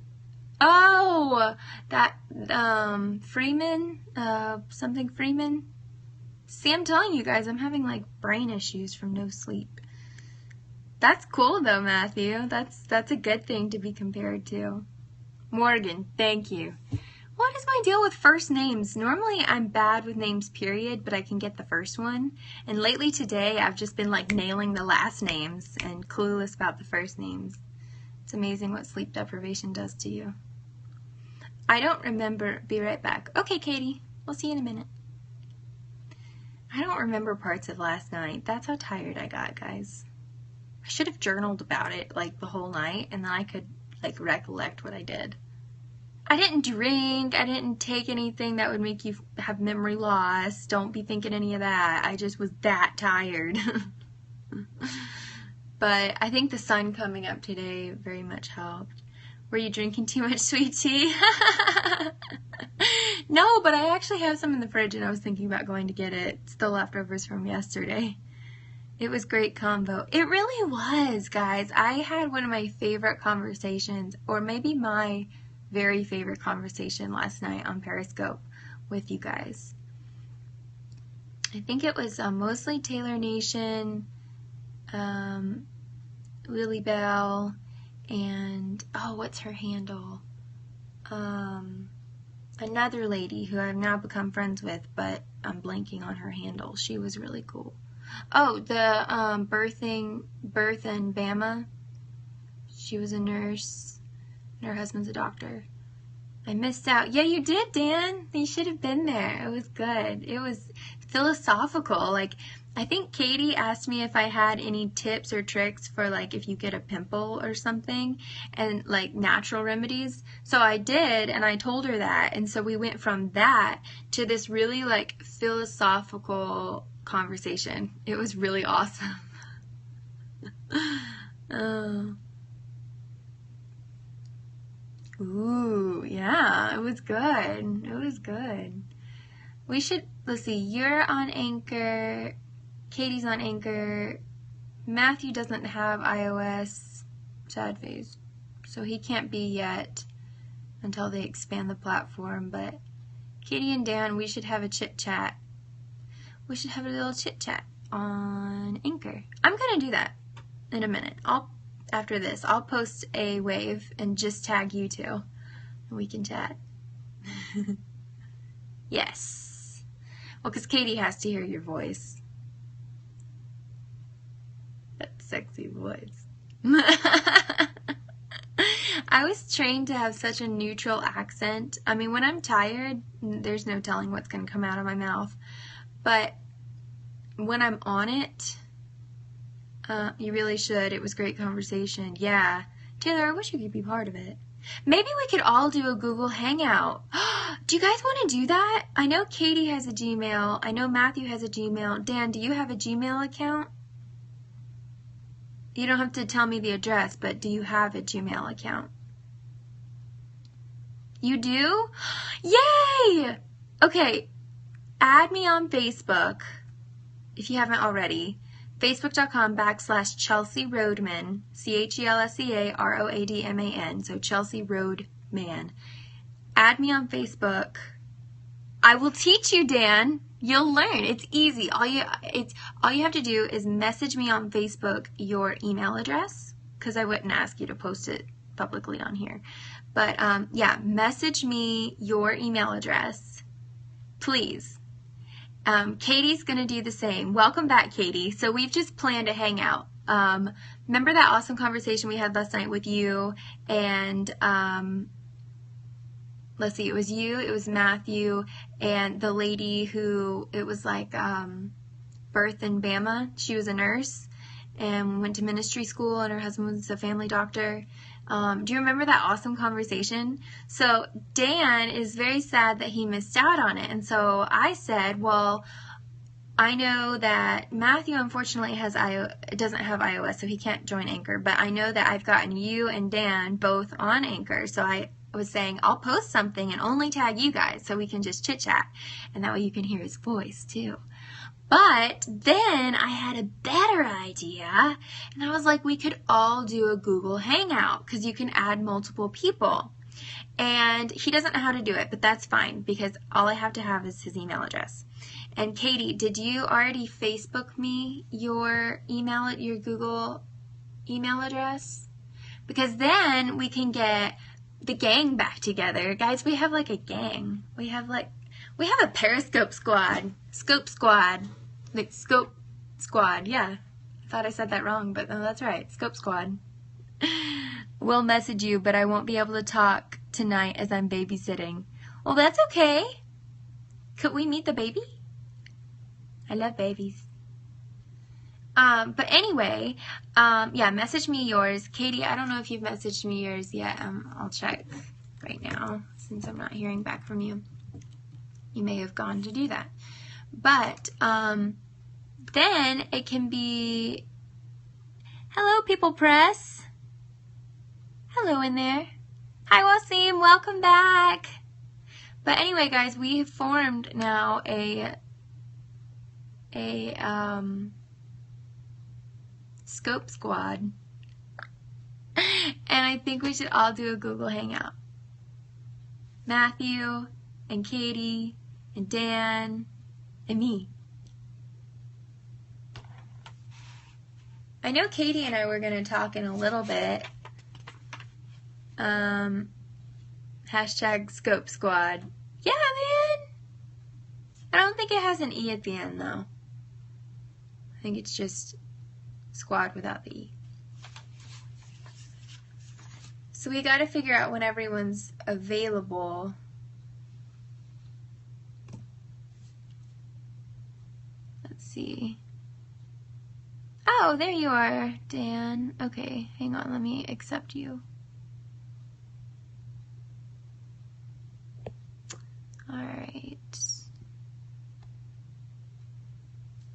Oh, that Freeman, something Freeman. See, I'm telling you guys, I'm having like brain issues from no sleep. That's cool though, Matthew. That's a good thing to be compared to. Morgan, thank you. What is my deal with first names? Normally I'm bad with names, period, but I can get the first one. And lately today, I've just been like nailing the last names and clueless about the first names. It's amazing what sleep deprivation does to you. I don't remember. Be right back. Okay, Katie. We'll see you in a minute. I don't remember parts of last night. That's how tired I got, guys. I should have journaled about it like the whole night, and then I could like recollect what I did. I didn't drink. I didn't take anything that would make you have memory loss. Don't be thinking any of that. I just was that tired. But I think the sun coming up today very much helped. Were you drinking too much sweet tea? No, but I actually have some in the fridge and I was thinking about going to get it. It's the leftovers from yesterday. It was great combo. It really was, guys. I had one of my favorite conversations, or maybe my very favorite conversation last night on Periscope with you guys. I think it was mostly Taylor Nation, Lily Bell, and, oh, what's her handle? Another lady who I've now become friends with, but I'm blanking on her handle. She was really cool. Oh, the Birth and Bama. She was a nurse, and her husband's a doctor. I missed out. Yeah, you did, Dan. You should have been there. It was good. It was philosophical. Like, I think Katie asked me if I had any tips or tricks for, like, if you get a pimple or something, and, like, natural remedies. So I did, and I told her that. And so we went from that to this really, like, philosophical conversation. It was really awesome. Oh. Ooh, yeah, it was good. It was good. We should, let's see, you're on Anchor, Katie's on Anchor, Matthew doesn't have iOS, sad face, so he can't be yet until they expand the platform, but Katie and Dan, we should have a chit-chat. We should have a little chit-chat on Anchor. I'm going to do that in a minute. After this, I'll post a wave and just tag you two, and we can chat. Yes. Well, because Katie has to hear your voice. That sexy voice. I was trained to have such a neutral accent. I mean, when I'm tired, there's no telling what's going to come out of my mouth. But when I'm on it, you really should. It was great conversation. Yeah. Taylor, I wish you could be part of it. Maybe we could all do a Google Hangout. Do you guys want to do that? I know Katie has a Gmail. I know Matthew has a Gmail. Dan, do you have a Gmail account? You don't have to tell me the address, but do you have a Gmail account? You do? Yay! Okay, add me on Facebook if you haven't already. Facebook.com/Chelsea Roadman, CHELSEAROADMAN, so Chelsea Roadman. Add me on Facebook. I will teach you, Dan. You'll learn. It's easy. All you have to do is message me on Facebook your email address, because I wouldn't ask you to post it publicly on here. But yeah, message me your email address, please. Katie's going to do the same. Welcome back, Katie. So we've just planned a hangout. Remember that awesome conversation we had last night with you and, let's see, it was you, it was Matthew, and the lady who, it was like Birth in Bama. She was a nurse and went to ministry school, and her husband was a family doctor. Do you remember that awesome conversation? So Dan is very sad that he missed out on it. And so I said, well, I know that Matthew unfortunately doesn't have iOS, so he can't join Anchor. But I know that I've gotten you and Dan both on Anchor. So I was saying I'll post something and only tag you guys so we can just chit-chat. And that way you can hear his voice too. But then I had a better idea, and I was like, we could all do a Google Hangout, because you can add multiple people. And he doesn't know how to do it, but that's fine, because all I have to have is his email address. And Katie, did you already Facebook me your Google email address? Because then we can get the gang back together. Guys, we have like a gang. We have a Periscope squad. Scope squad. Like Scope squad. Yeah. I thought I said that wrong, but no, that's right. Scope squad. We'll message you, but I won't be able to talk tonight as I'm babysitting. Well, that's okay. Could we meet the baby? I love babies. But anyway, yeah, message me yours. Katie, I don't know if you've messaged me yours yet. I'll check right now since I'm not hearing back from you. You may have gone to do that. But then it can be, hello, People Press. Hello in there. Hi, Wasim. Welcome back. But anyway, guys, we have formed now a scope squad. And I think we should all do a Google Hangout. Matthew and Katie and Dan and me. I know Katie and I were going to talk in a little bit. Hashtag Scope Squad. Yeah, man. I don't think it has an E at the end, though. I think it's just squad without the E. So we got to figure out when everyone's available. Let's see. Oh, there you are, Dan. Okay, hang on. Let me accept you. All right.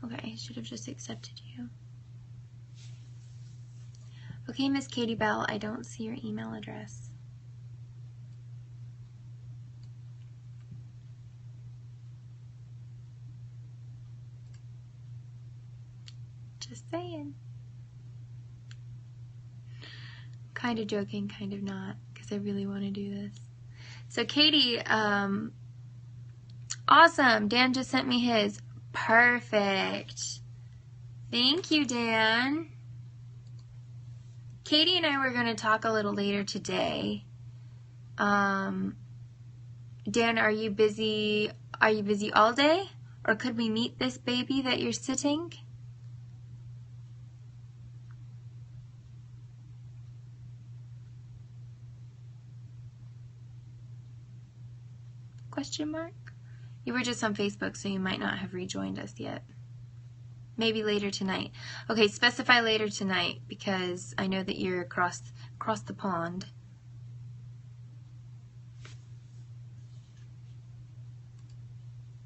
Okay, I should have just accepted you. Okay, Miss Katie Bell, I don't see your email address. Just saying. Kind of joking, kind of not, because I really want to do this. So Katie, awesome. Dan just sent me his. Perfect. Thank you, Dan. Katie and I were going to talk a little later today. Dan, are you busy? Are you busy all day? Or could we meet this baby that you're sitting? Question mark? You were just on Facebook, so you might not have rejoined us yet. Maybe later tonight. Okay, specify later tonight because I know that you're across the pond.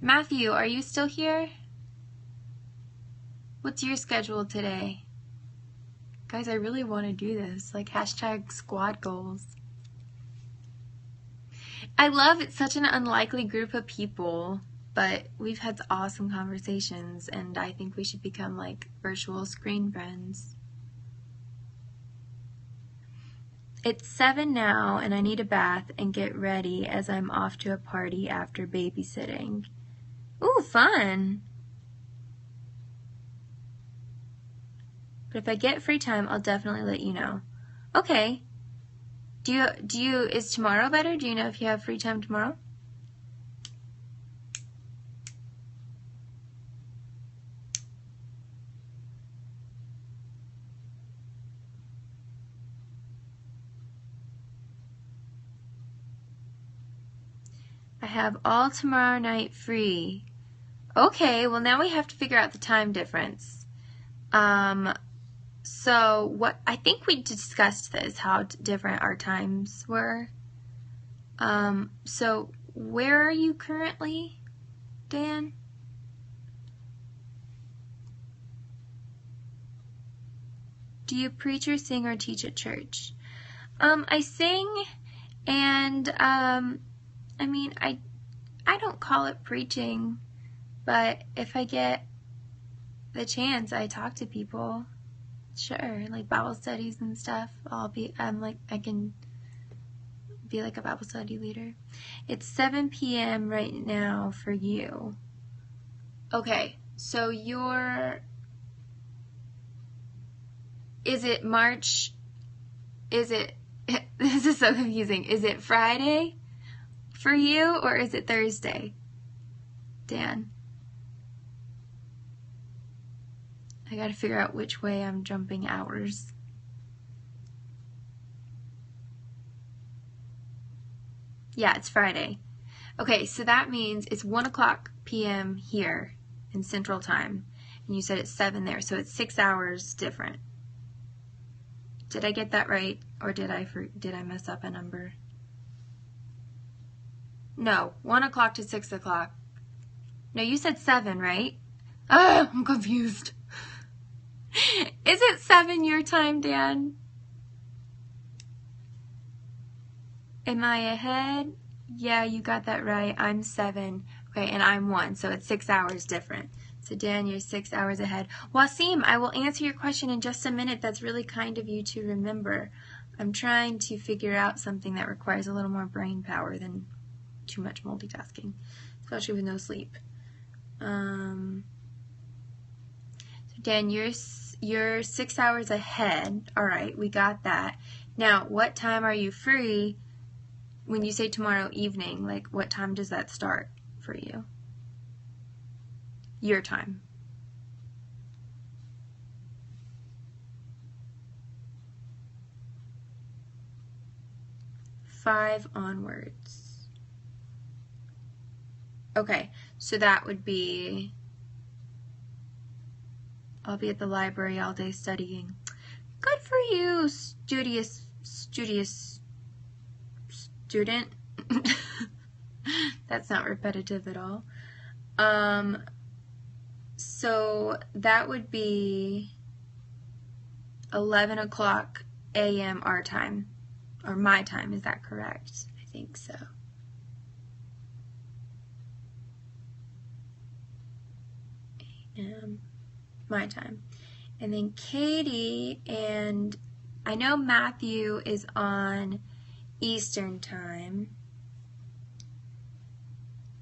Matthew, are you still here? What's your schedule today? Guys, I really want to do this. Like hashtag squad goals. I love it's such an unlikely group of people, but we've had awesome conversations, and I think we should become like virtual screen friends. It's 7 now, and I need a bath and get ready as I'm off to a party after babysitting. Ooh, fun! But if I get free time, I'll definitely let you know. Okay. Is tomorrow better? Do you know if you have free time tomorrow? I have all tomorrow night free. Okay, well now we have to figure out the time difference. So what I think we discussed this, how different our times were. So where are you currently, Dan? Do you preach or sing or teach at church? I sing, and I mean, I don't call it preaching, but if I get the chance, I talk to people. Sure, like Bible studies and stuff. I can be like a Bible study leader. It's 7 p.m. right now for you. Okay, so is it March? This is so confusing. Is it Friday for you, or is it Thursday, Dan? I gotta figure out which way I'm jumping hours. Yeah, it's Friday. Okay, so that means it's 1:00 p.m. here in Central Time, and you said it's 7 there, so it's 6 hours different. Did I get that right, or did I mess up a number? No, 1:00 to 6:00. No, you said 7, right? Oh, I'm confused. Is it 7 your time, Dan? Am I ahead? Yeah, you got that right. I'm 7. Okay, and I'm 1, so it's 6 hours different. So Dan, you're 6 hours ahead. Wasim, I will answer your question in just a minute. That's really kind of you to remember. I'm trying to figure out something that requires a little more brain power than too much multitasking, especially with no sleep. So Dan, you're 6 hours ahead. All right, we got that. Now, what time are you free? When you say tomorrow evening, like what time does that start for you? Your time. Five onwards. Okay, so that would be, I'll be at the library all day studying. Good for you, studious student. That's not repetitive at all. So that would be 11 o'clock a.m. our time, or my time. Is that correct? I think so. A.m. my time. And then Katie and I know Matthew is on Eastern time.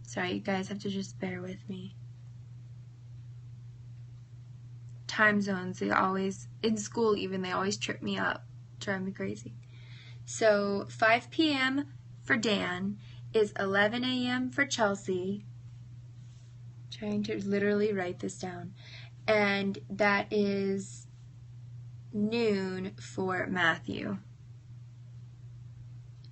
Sorry, you guys have to just bear with me. Time zones, they always, in school even, they always trip me up, drive me crazy. So 5 p.m. for Dan is 11 a.m. for Chelsea. Trying to literally write this down. And that is noon for Matthew.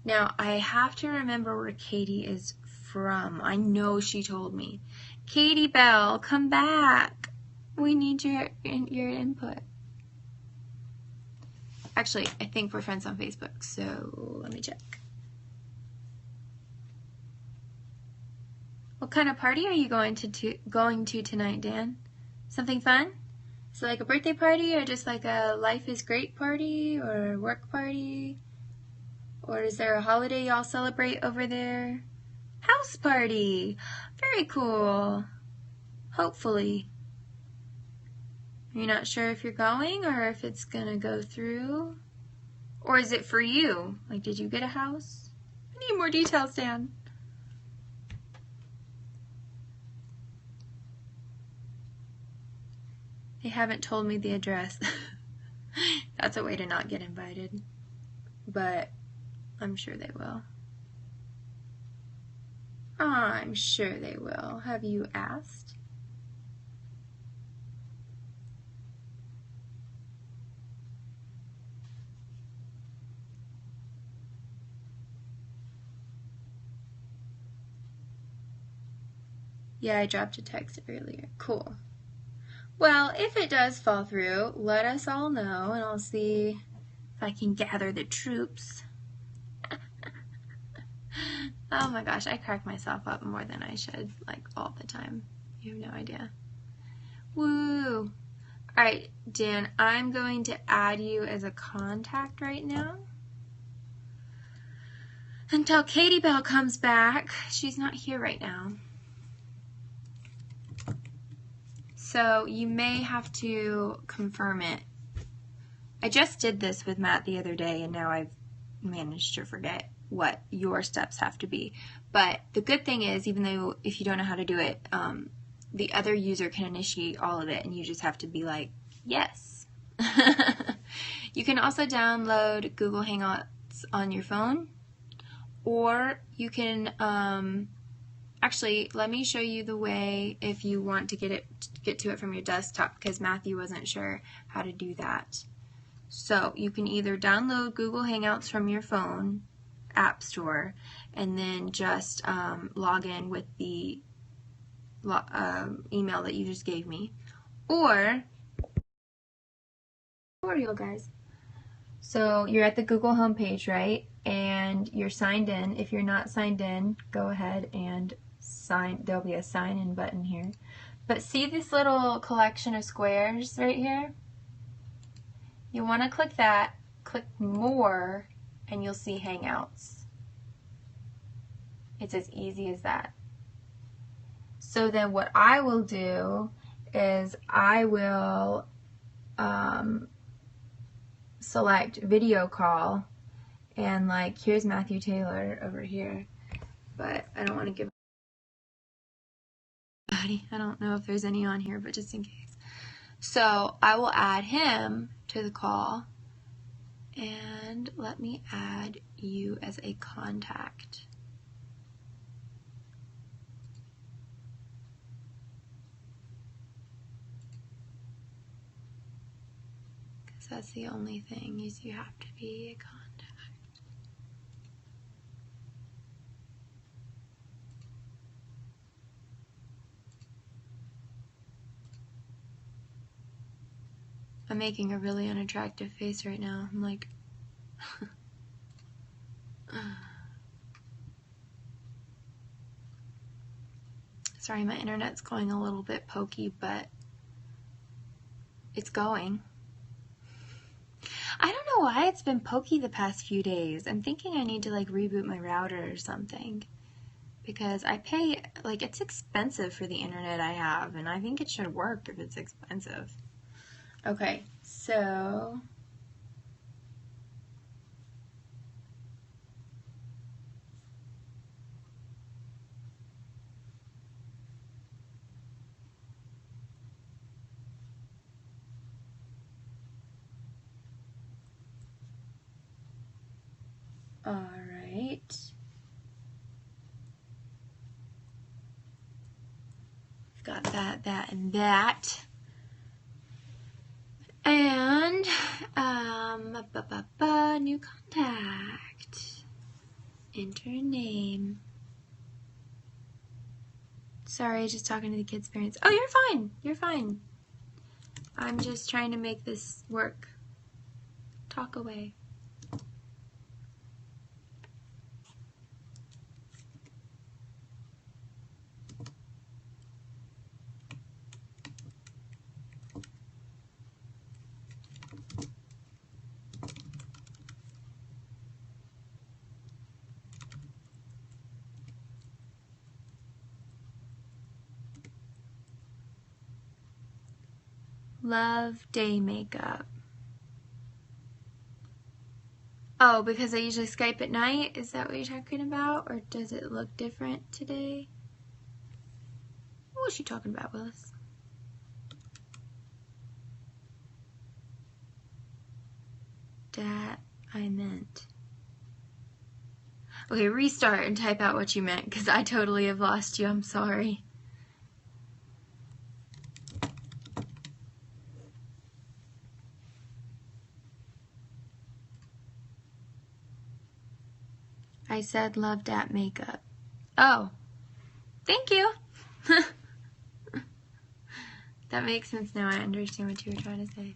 Now, I have to remember where Katie is from. I know she told me. Katie Bell, come back. We need your input. Actually, I think we're friends on Facebook, so let me check. What kind of party are you going to tonight, Dan? Something fun? Is it like a birthday party, or just like a life is great party, or a work party? Or is there a holiday y'all celebrate over there? House party! Very cool. Hopefully. You're not sure if you're going or if it's gonna go through? Or is it for you? Like, did you get a house? I need more details, Dan. They haven't told me the address. That's a way to not get invited. But I'm sure they will. I'm sure they will. Have you asked? Yeah, I dropped a text earlier. Cool. Well, if it does fall through, let us all know, and I'll see if I can gather the troops. Oh my gosh, I crack myself up more than I should, like all the time. You have no idea. Woo! Alright, Dan, I'm going to add you as a contact right now. Until Katie Bell comes back. She's not here right now. So you may have to confirm it. I just did this with Matt the other day, and now I've managed to forget what your steps have to be. But the good thing is, even though if you don't know how to do it, the other user can initiate all of it, and you just have to be like, yes. You can also download Google Hangouts on your phone, or you can actually, let me show you the way if you want to get to it from your desktop, because Matthew wasn't sure how to do that. So you can either download Google Hangouts from your phone app store and then just log in with the email that you just gave me, or tutorial, guys. So you're at the Google homepage, right? And you're signed in. If you're not signed in, go ahead and sign. There'll be a sign in button here. But see this little collection of squares right here? You want to click that, click more, and you'll see Hangouts. It's as easy as that. So then what I will do is I will select video call, and like here's Matthew Taylor over here, but I don't want to give anybody. I don't know if there's any on here, but just in case. So I will add him to the call, and let me add you as a contact. Because that's the only thing, is you have to be a contact. I'm making a really unattractive face right now. I'm like, sorry, my internet's going a little bit pokey, but it's going. I don't know why it's been pokey the past few days. I'm thinking I need to like reboot my router or something, because I pay, like, it's expensive for the internet I have, and I think it should work if it's expensive. Okay, so all right. Got that, that, and that. And, new contact. Enter name. Sorry, just talking to the kids' parents. Oh, you're fine. You're fine. I'm just trying to make this work. Talk away. Love day makeup. Oh, because I usually Skype at night? Is that what you're talking about? Or does it look different today? What was she talking about, Willis? That I meant. Okay, restart and type out what you meant, because I totally have lost you. I'm sorry. I said love that makeup. Oh, thank you. That makes sense now. I understand what you were trying to say.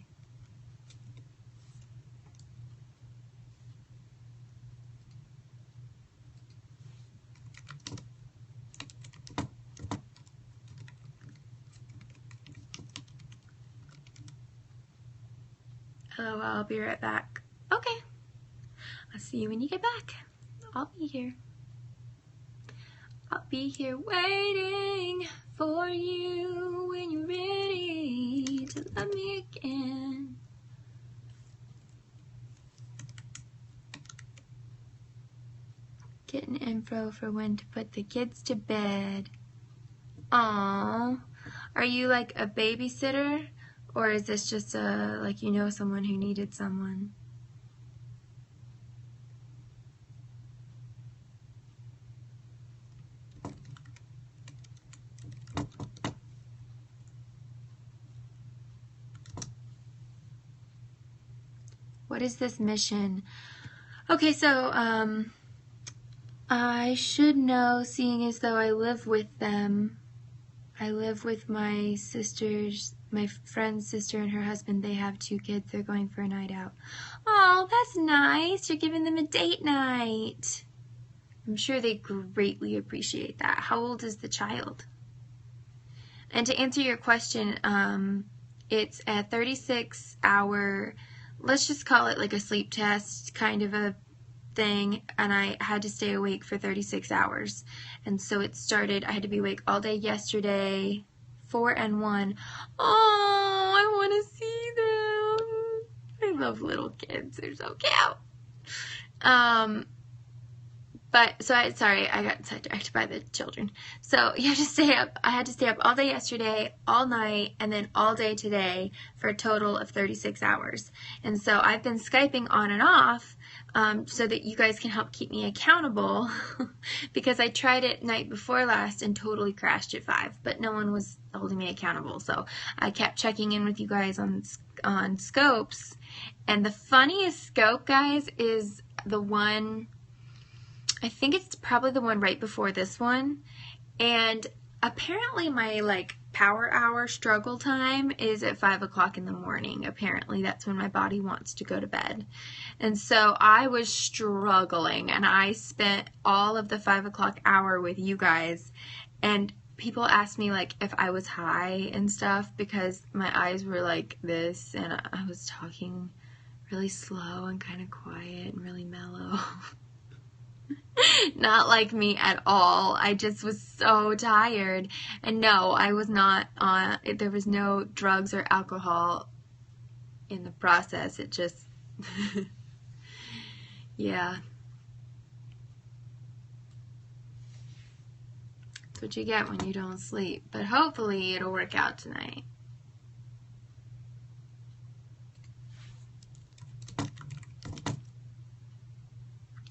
Oh, I'll be right back. Okay. I'll see you when you get back. I'll be here. I'll be here waiting for you when you're ready to love me again. Getting info for when to put the kids to bed. Aww. Are you like a babysitter? Or is this just like you know someone who needed someone? What is this mission? Okay, so I should know, seeing as though I live with them. I live with my sister's, my friend's sister and her husband. They have 2 kids. They're going for a night out. Oh, that's nice. You're giving them a date night. I'm sure they greatly appreciate that. How old is the child? And to answer your question, it's a 36-hour, let's just call it like a sleep test kind of a thing, and I had to stay awake for 36 hours. And so it started, I had to be awake all day yesterday, 4 and 1. Oh, I want to see them. I love little kids. They're so cute. But, so I got sidetracked by the children. So you have to stay up. I had to stay up all day yesterday, all night, and then all day today for a total of 36 hours. And so I've been Skyping on and off so that you guys can help keep me accountable because I tried it night before last and totally crashed at 5, but no one was holding me accountable. So I kept checking in with you guys on scopes. And the funniest scope, guys, is the one, I think it's probably the one right before this one. And apparently my power hour struggle time is at 5 o'clock in the morning. Apparently that's when my body wants to go to bed. And so I was struggling, and I spent all of the 5 o'clock hour with you guys. And people asked me if I was high and stuff because my eyes were like this, and I was talking really slow and kind of quiet and really mellow. Not like me at all. I just was so tired. And no, I was not on, there was no drugs or alcohol in the process. It just, yeah. That's what you get when you don't sleep. But hopefully it'll work out tonight.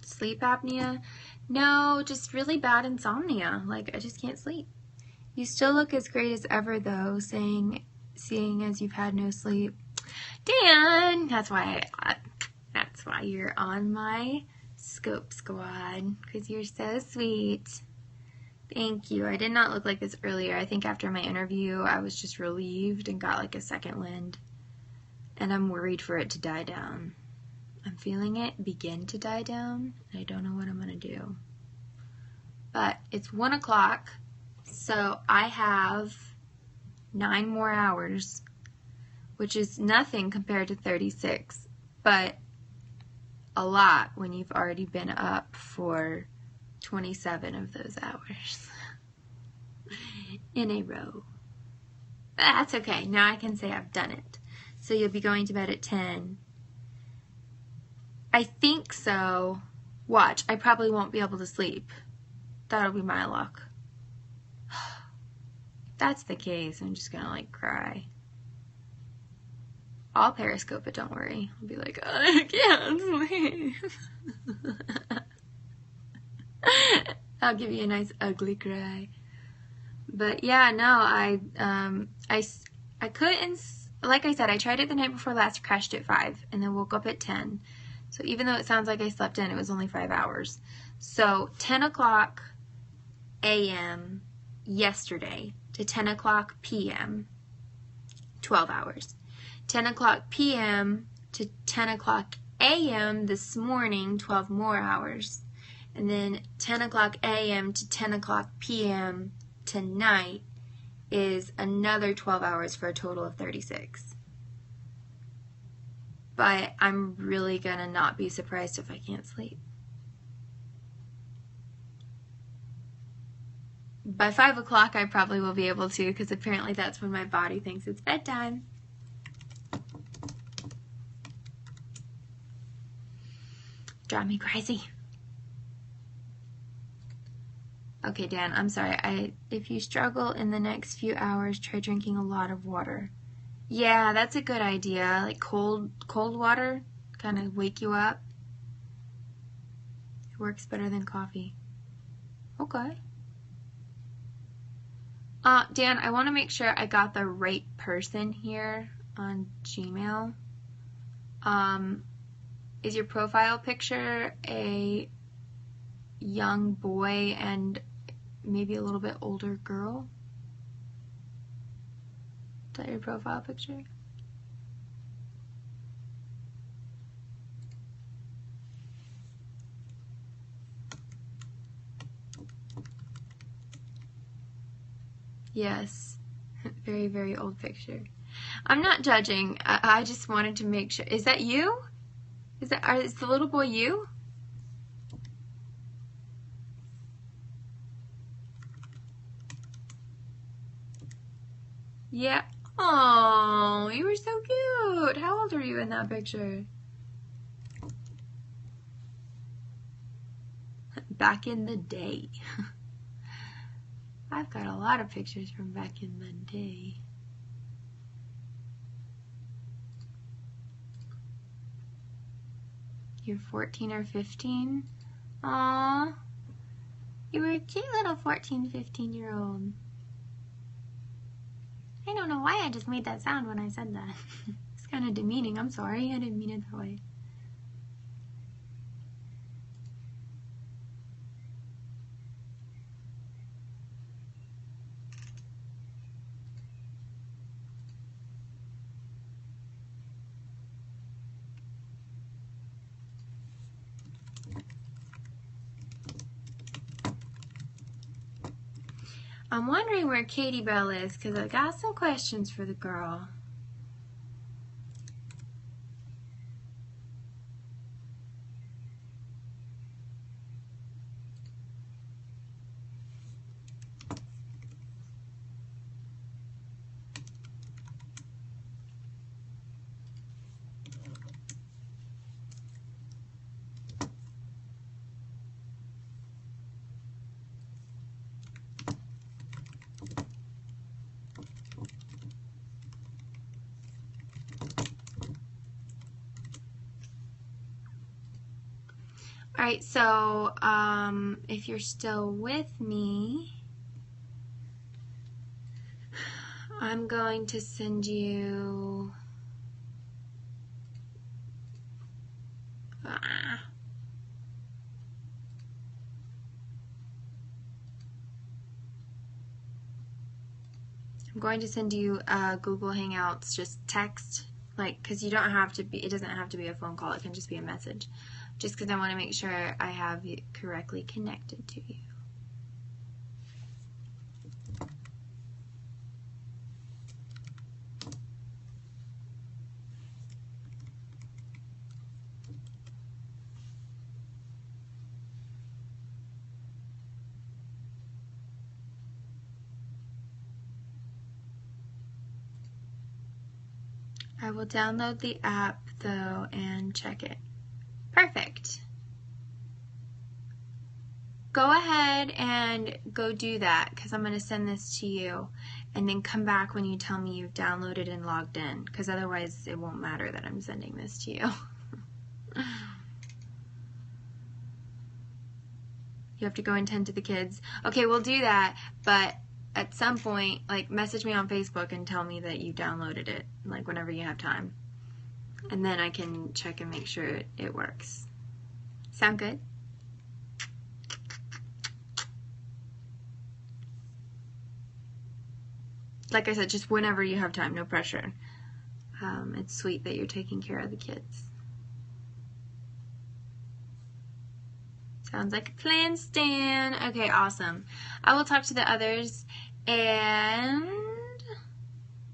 Sleep apnea? No, just really bad insomnia. I just can't sleep. You still look as great as ever, though, seeing as you've had no sleep. Dan, that's why you're on my scope squad, because you're so sweet. Thank you. I did not look like this earlier. I think after my interview, I was just relieved and got a second wind, and I'm worried for it to die down. I'm feeling it begin to die down, and I don't know what I'm going to do. But it's 1 o'clock, so I have 9 more hours, which is nothing compared to 36, but a lot when you've already been up for 27 of those hours in a row. But that's okay. Now I can say I've done it. So you'll be going to bed at 10. I think so. Watch, I probably won't be able to sleep. That'll be my luck. If that's the case, I'm just gonna cry. I'll Periscope it, don't worry. I'll be like, I can't sleep. I'll give you a nice ugly cry. But yeah, no, I couldn't, like I said, I tried it the night before last, crashed at 5, and then woke up at 10. So even though it sounds like I slept in, it was only 5 hours. So 10 o'clock a.m. yesterday to 10 o'clock p.m., 12 hours. 10 o'clock p.m. to 10 o'clock a.m. this morning, 12 more hours. And then 10 o'clock a.m. to 10 o'clock p.m. tonight is another 12 hours for a total of 36. But I'm really gonna not be surprised if I can't sleep. By 5 o'clock, I probably will be able to, because apparently that's when my body thinks it's bedtime. Drive me crazy. Okay, Dan, I'm sorry. If you struggle in the next few hours, try drinking a lot of water. Yeah, that's a good idea. Cold water, kind of wake you up. It works better than coffee. Okay. Dan, I want to make sure I got the right person here on Gmail. Is your profile picture a young boy and maybe a little bit older girl? Is that your profile picture? Yes. Very, very old picture. I'm not judging. I just wanted to make sure. Is that you? Is the little boy you? Yeah. Oh, you were so cute. How old are you in that picture? Back in the day. I've got a lot of pictures from back in the day. You're 14 or 15? Aww. You were a cute little 14, 15-year-old. I don't know why I just made that sound when I said that. It's kind of demeaning. I'm sorry. I didn't mean it that way. I'm wondering where Katie Bell is because I got some questions for the girl. Alright, so if you're still with me, I'm going to send you Google Hangouts, just text, like, because you don't have to be, it doesn't have to be a phone call, it can just be a message, just because I want to make sure I have you correctly connected to you. I will download the app, though, and check it. Perfect. Go ahead and go do that, because I'm going to send this to you, and then come back when you tell me you've downloaded and logged in, because otherwise it won't matter that I'm sending this to you. You have to go and tend to the kids. Okay, we'll do that, but at some point, like, message me on Facebook and tell me that you downloaded it, like, whenever you have time. And then I can check and make sure it works. Sound good? Like I said, just whenever you have time, no pressure. It's sweet that you're taking care of the kids. Sounds like a plan, Stan. Okay, awesome. I will talk to the others, and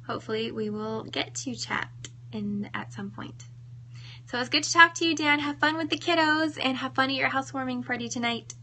hopefully we will get to chat at some point. So it's good to talk to you, Dan. Have fun with the kiddos, and have fun at your housewarming party tonight.